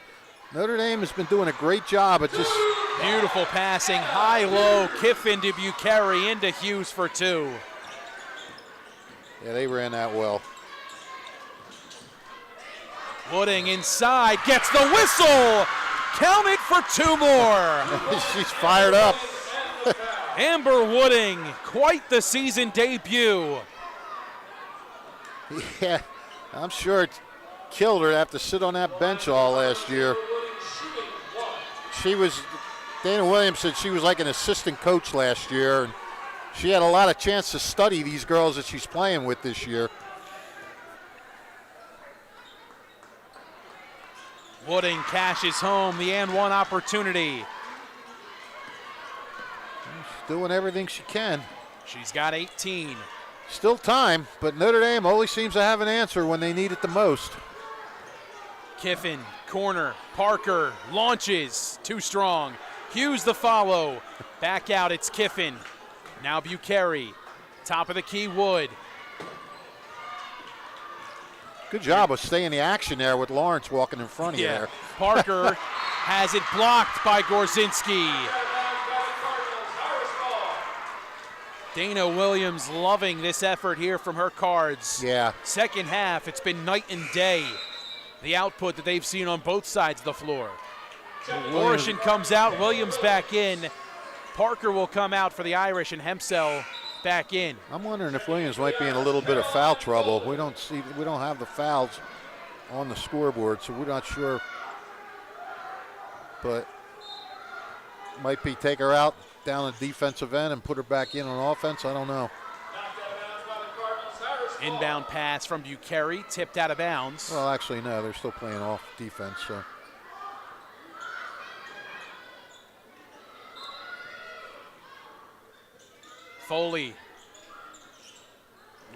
Notre Dame has been doing a great job at just... Beautiful passing, high-low, Kiffin to Bucheri into Hughes for 2. Yeah, they ran that well. Wooding inside, gets the whistle! Count it for 2 more! She's fired up. Amber Wooding, quite the season debut. Yeah, I'm sure it killed her to have to sit on that bench all last year. Dana Williams said she was like an assistant coach last year, and she had a lot of chance to study these girls that she's playing with this year. Wooding cashes home the and one opportunity. She's doing everything she can. She's got 18. Still time, but Notre Dame always seems to have an answer when they need it the most. Kiffin, corner, Parker, launches, too strong. Hughes the follow. Back out, it's Kiffin. Now Bucheri, top of the key, Wood. Good job of staying the action there with Lawrence walking in front of you there. Parker has it blocked by Gorzinski. Dana Williams loving this effort here from her Cards. Yeah. Second half, it's been night and day, the output that they've seen on both sides of the floor. Orishan comes out, Williams back in. Parker will come out for the Irish and Hempsell back in. I'm wondering if Williams might be in a little bit of foul trouble. We don't have the fouls on the scoreboard, so we're not sure. But might be take her out down the defensive end and put her back in on offense. I don't know. Inbound pass from Bucheri, tipped out of bounds. Well, actually, no, they're still playing off defense. So. Foley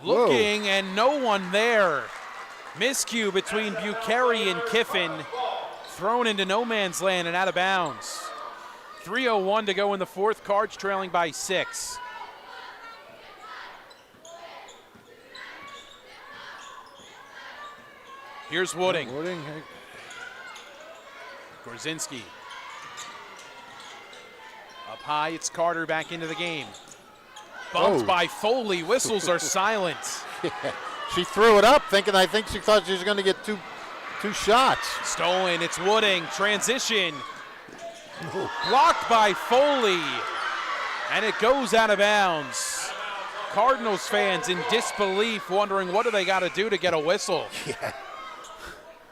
looking, and no one there. Miscue between Bucheri and Kiffin, thrown into no man's land and out of bounds. 3:01 to go in the fourth. Cards trailing by 6. Here's Wooding. Gorzinski. Up high, it's Carter back into the game. Bumped by Foley. Whistles are silent. Yeah. She threw it up I think she thought she was going to get two shots. Stolen, it's Wooding. Transition. Blocked by Foley. And it goes out of bounds. Cardinals fans in disbelief, wondering what do they got to do to get a whistle. Yeah.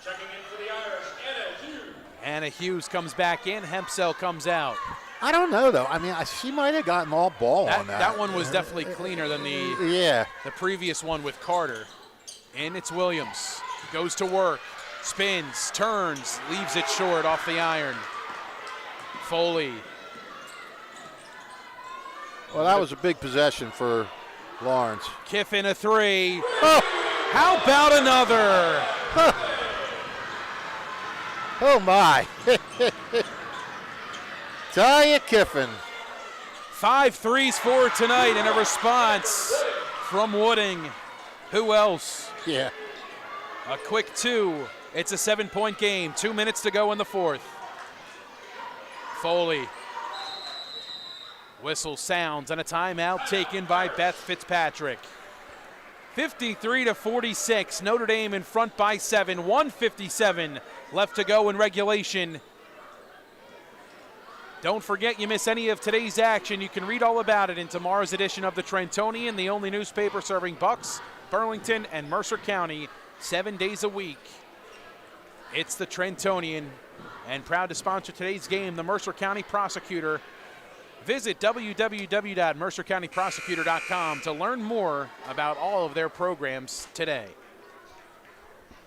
Checking in for the Irish, Anna Hughes. Anna Hughes comes back in. Hempsell comes out. I don't know, though. I mean, she might have gotten all ball on that. That one was definitely cleaner than the previous one with Carter. And it's Williams. Goes to work. Spins, turns, leaves it short off the iron. Foley. Well, that was a big possession for Lawrence. Kiffin a 3. Oh. How about another? Oh, my. Talia Kiffin. 5 threes for tonight, and a response from Wooding. Who else? Yeah. A quick 2. It's a 7-point game. 2 minutes to go in the fourth. Foley. Whistle sounds, and a timeout taken by Beth Fitzpatrick. 53-46. Notre Dame in front by 7. 1:57 left to go in regulation. Don't forget, you miss any of today's action, you can read all about it in tomorrow's edition of the Trentonian, the only newspaper serving Bucks, Burlington, and Mercer County 7 days a week. It's the Trentonian, and proud to sponsor today's game, the Mercer County Prosecutor. Visit www.mercercountyprosecutor.com to learn more about all of their programs today.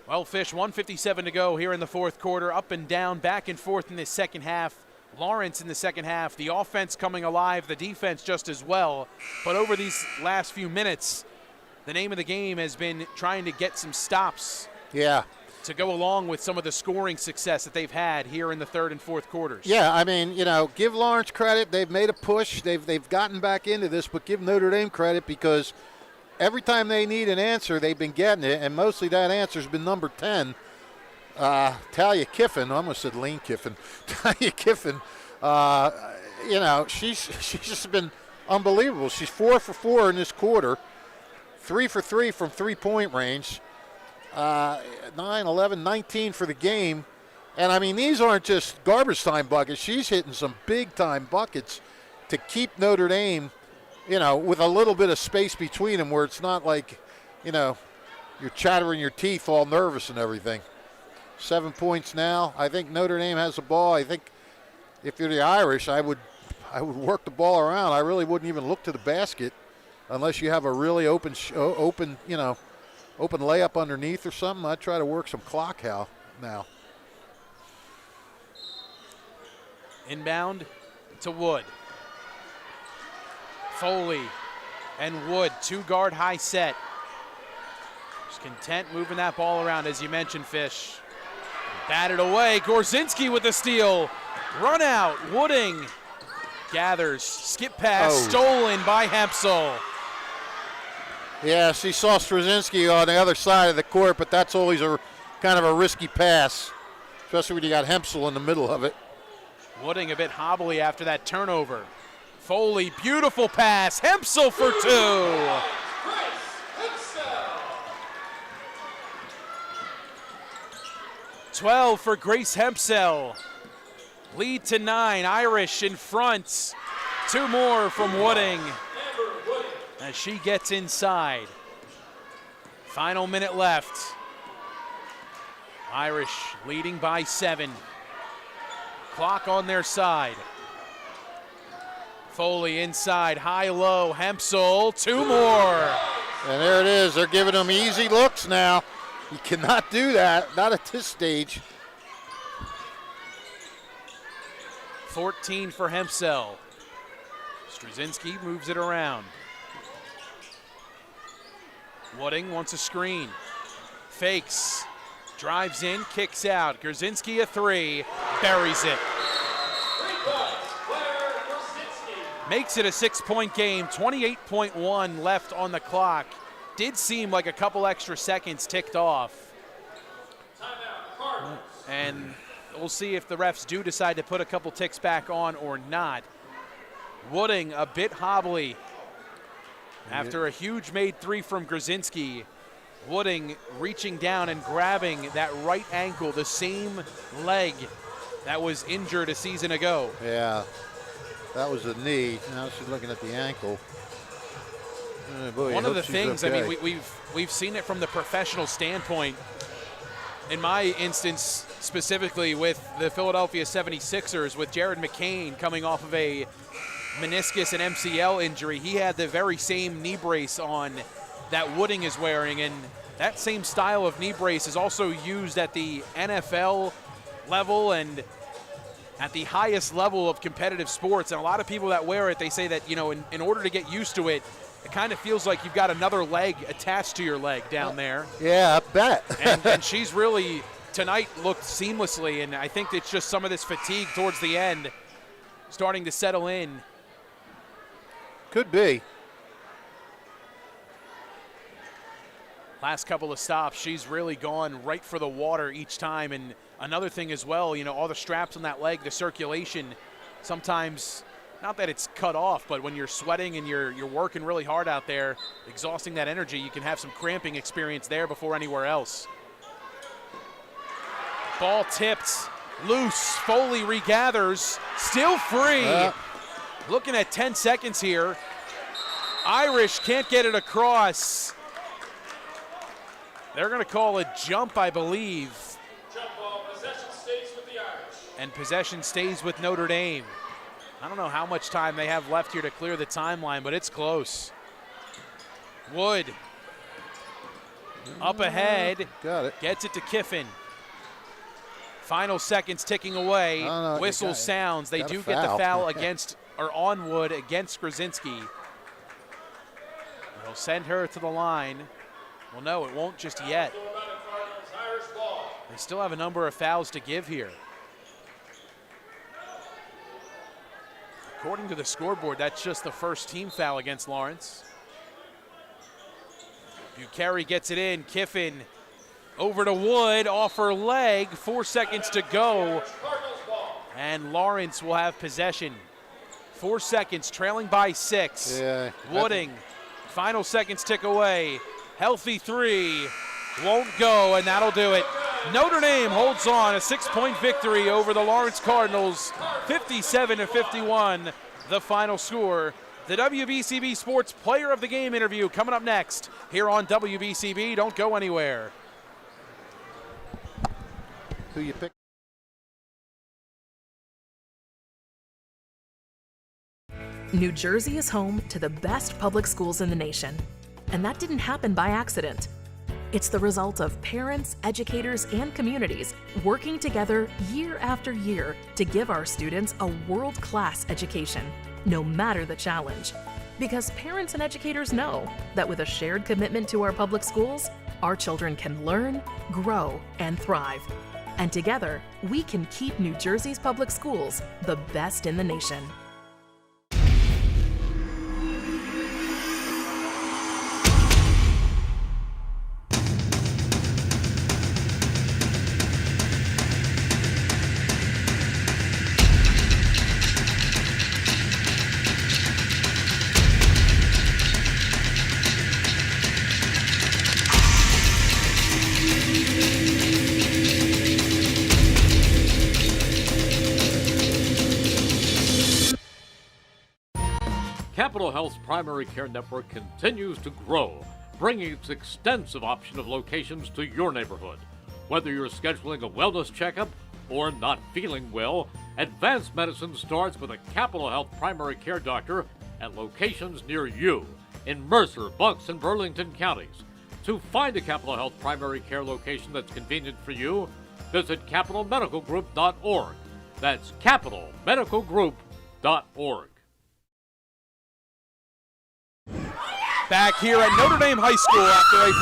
Well, Fish, 1:57 to go here in the fourth quarter, up and down, back and forth in this second half. Lawrence in the second half, the offense coming alive, the defense just as well. But over these last few minutes, the name of the game has been trying to get some stops. Yeah. To go along with some of the scoring success that they've had here in the third and fourth quarters. Yeah, I mean, give Lawrence credit. They've made a push. They've gotten back into this, but give Notre Dame credit because every time they need an answer, they've been getting it, and mostly that answer's been number 10, Talia Kiffin. I almost said Lane Kiffin. Talia Kiffin, she's just been unbelievable. She's 4 for 4 in this quarter, 3 for 3 from three-point range. 9, 11, 19 for the game. And, I mean, these aren't just garbage time buckets. She's hitting some big-time buckets to keep Notre Dame, with a little bit of space between them where it's not like, you're chattering your teeth all nervous and everything. 7 points now. I think Notre Dame has the ball. I think if you're the Irish, I would work the ball around. I really wouldn't even look to the basket unless you have a really open layup underneath or something. I'd try to work some clock now. Inbound to Wood. Foley and Wood, 2-guard high set. Just content moving that ball around, as you mentioned, Fish. Batted away. Gorzinski with the steal. Run out. Wooding gathers. Skip pass. Stolen by Hempsel. Yeah, she saw Straczynski on the other side of the court, but that's always kind of a risky pass, especially when you got Hempsel in the middle of it. Wooding a bit hobbly after that turnover. Foley, beautiful pass. Hempsel for 2. 12 for Grace Hempsel. Lead to 9. Irish in front. 2 more from Wooding as she gets inside. Final minute left. Irish leading by 7. Clock on their side. Foley inside, high-low, Hempsel, 2 more. And there it is. They're giving them easy looks now. You cannot do that, not at this stage. 14 for Hempsel. Straczynski moves it around. Wooding wants a screen. Fakes. Drives in, kicks out. Gorzinski a 3. Buries it. Makes it a 6-point game. 28.1 left on the clock. Did seem like a couple extra seconds ticked off. And we'll see if the refs do decide to put a couple ticks back on or not. Wooding a bit hobbly after a huge made 3 from Gorzinski. Wooding reaching down and grabbing that right ankle, the same leg that was injured a season ago. Yeah, that was the knee. Now she's looking at the ankle. Boy, one of the things, okay. I mean, we've seen it from the professional standpoint. In my instance, specifically with the Philadelphia 76ers, with Jared McCain coming off of a meniscus and MCL injury, he had the very same knee brace on that Wooding is wearing, and that same style of knee brace is also used at the NFL level and at the highest level of competitive sports. And a lot of people that wear it, they say that, in order to get used to it, it kind of feels like you've got another leg attached to your leg down there. Yeah, I bet. and she's really, tonight, looked seamlessly, and I think it's just some of this fatigue towards the end starting to settle in. Could be. Last couple of stops, she's really gone right for the water each time. And another thing as well, all the straps on that leg, the circulation, sometimes, not that it's cut off, but when you're sweating and you're working really hard out there, exhausting that energy, you can have some cramping experience there before anywhere else. Ball tipped, loose, Foley regathers, still free. Looking at 10 seconds here. Irish can't get it across. They're going to call a jump, I believe. Jump ball, possession stays with the Irish. And possession stays with Notre Dame. I don't know how much time they have left here to clear the timeline, but it's close. Wood up ahead. Got it. Gets it to Kiffin. Final seconds ticking away. Whistle sounds. They do get the foul against, or on Wood against Straczynski. They'll send her to the line. Well, no, it won't just yet. They still have a number of fouls to give here. According to the scoreboard, that's just the first team foul against Lawrence. Bucheri gets it in. Kiffin over to Wood, off her leg. 4 seconds to go. And Lawrence will have possession. 4 seconds, trailing by 6. Yeah. Wooding, final seconds tick away. Healthy 3, won't go, and that'll do it. Notre Dame holds on, a 6-point victory over the Lawrence Cardinals, 57-51, the final score. The WBCB Sports Player of the Game interview coming up next here on WBCB. Don't go anywhere. Who you pick? New Jersey is home to the best public schools in the nation. And that didn't happen by accident. It's the result of parents, educators, and communities working together year after year to give our students a world-class education, no matter the challenge. Because parents and educators know that with a shared commitment to our public schools, our children can learn, grow, and thrive. And together, we can keep New Jersey's public schools the best in the nation. Capital Health's primary care network continues to grow, bringing its extensive option of locations to your neighborhood. Whether you're scheduling a wellness checkup or not feeling well, advanced medicine starts with a Capital Health primary care doctor at locations near you in Mercer, Bucks, and Burlington counties. To find a Capital Health primary care location that's convenient for you, visit capitalmedicalgroup.org. That's capitalmedicalgroup.org. Back here at Notre Dame High School after a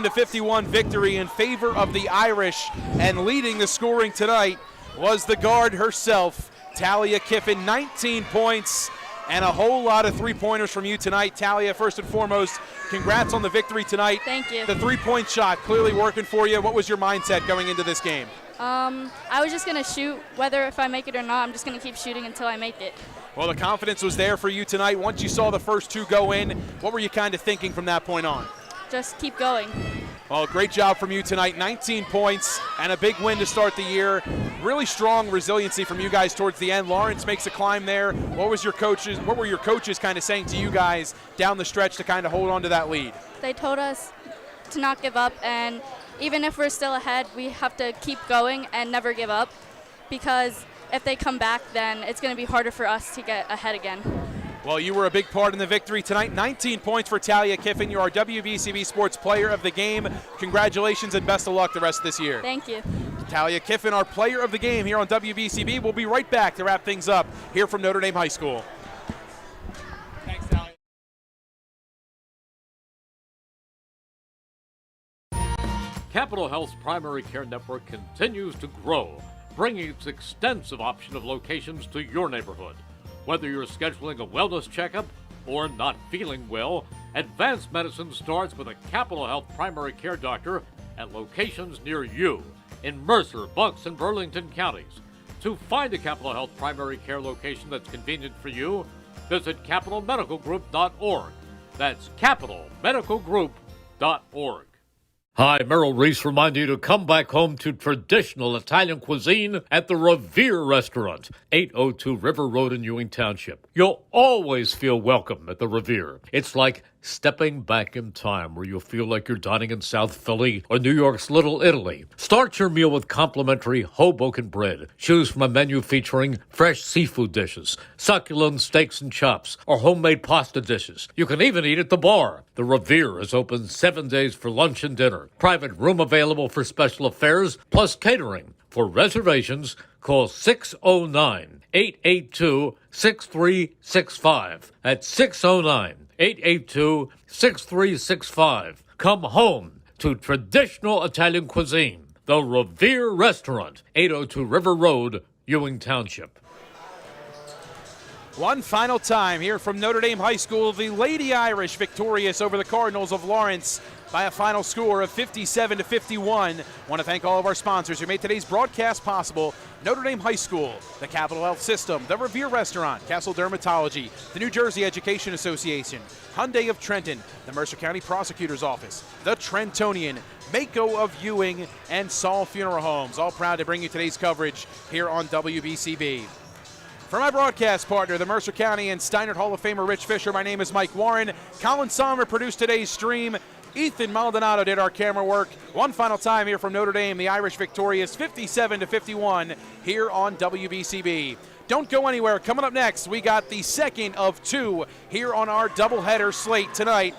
57-51 victory in favor of the Irish, and leading the scoring tonight was the guard herself, Talia Kiffin. 19 points and a whole lot of three-pointers from you tonight. Talia, first and foremost, congrats on the victory tonight. Thank you. The three-point shot clearly working for you. What was your mindset going into this game? I was just going to shoot. Whether if I make it or not, I'm just going to keep shooting until I make it. Well, the confidence was there for you tonight. Once you saw the first two go in, what were you kind of thinking from that point on? Just keep going. Well, great job from you tonight. 19 points and a big win to start the year. Really strong resiliency from you guys towards the end. Lawrence makes a climb there. What were your coaches kind of saying to you guys down the stretch to kind of hold on to that lead? They told us to not give up, and even if we're still ahead, we have to keep going and never give up, because if they come back, then it's going to be harder for us to get ahead again. Well, you were a big part in the victory tonight. 19 points for Talia Kiffin. You're our WBCB Sports Player of the Game. Congratulations and best of luck the rest of this year. Thank you. Talia Kiffin, our Player of the Game here on WBCB. We'll be right back to wrap things up here from Notre Dame High School. Thanks, Talia. Capital Health's primary care network continues to grow, bringing its extensive option of locations to your neighborhood. Whether you're scheduling a wellness checkup or not feeling well, advanced medicine starts with a Capital Health primary care doctor at locations near you in Mercer, Bucks, and Burlington counties. To find a Capital Health primary care location that's convenient for you, visit capitalmedicalgroup.org. That's capitalmedicalgroup.org. Hi, Merrill Reese reminding you to come back home to traditional Italian cuisine at the Revere Restaurant, 802 River Road in Ewing Township. You'll always feel welcome at the Revere. It's like stepping back in time where you'll feel like you're dining in South Philly or New York's Little Italy. Start your meal with complimentary Hoboken bread. Choose from a menu featuring fresh seafood dishes, succulent steaks and chops, or homemade pasta dishes. You can even eat at the bar. The Revere is open 7 days for lunch and dinner. Private room available for special affairs, plus catering. For reservations, call 609-882-6365. That's 609 882-6365. Come home to traditional Italian cuisine. The Revere Restaurant, 802 River Road, Ewing Township. One final time here from Notre Dame High School, the Lady Irish victorious over the Cardinals of Lawrence by a final score of 57-51. Want to thank all of our sponsors who made today's broadcast possible. Notre Dame High School, the Capital Health System, the Revere Restaurant, Castle Dermatology, the New Jersey Education Association, Hyundai of Trenton, the Mercer County Prosecutor's Office, the Trentonian, Mako of Ewing, and Saul Funeral Homes, all proud to bring you today's coverage here on WBCB. For my broadcast partner, the Mercer County and Steinert Hall of Famer Rich Fisher, my name is Mike Warren. Colin Sommer produced today's stream. Ethan Maldonado did our camera work. One final time here from Notre Dame, the Irish victorious 57-51 here on WBCB. Don't go anywhere. Coming up next, we got the second of two here on our doubleheader slate tonight.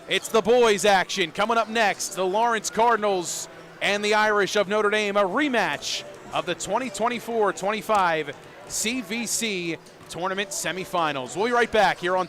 It's the boys action. Coming up next, the Lawrence Cardinals and the Irish of Notre Dame, a rematch of the 2024-25 CVC Tournament semifinals. We'll be right back here on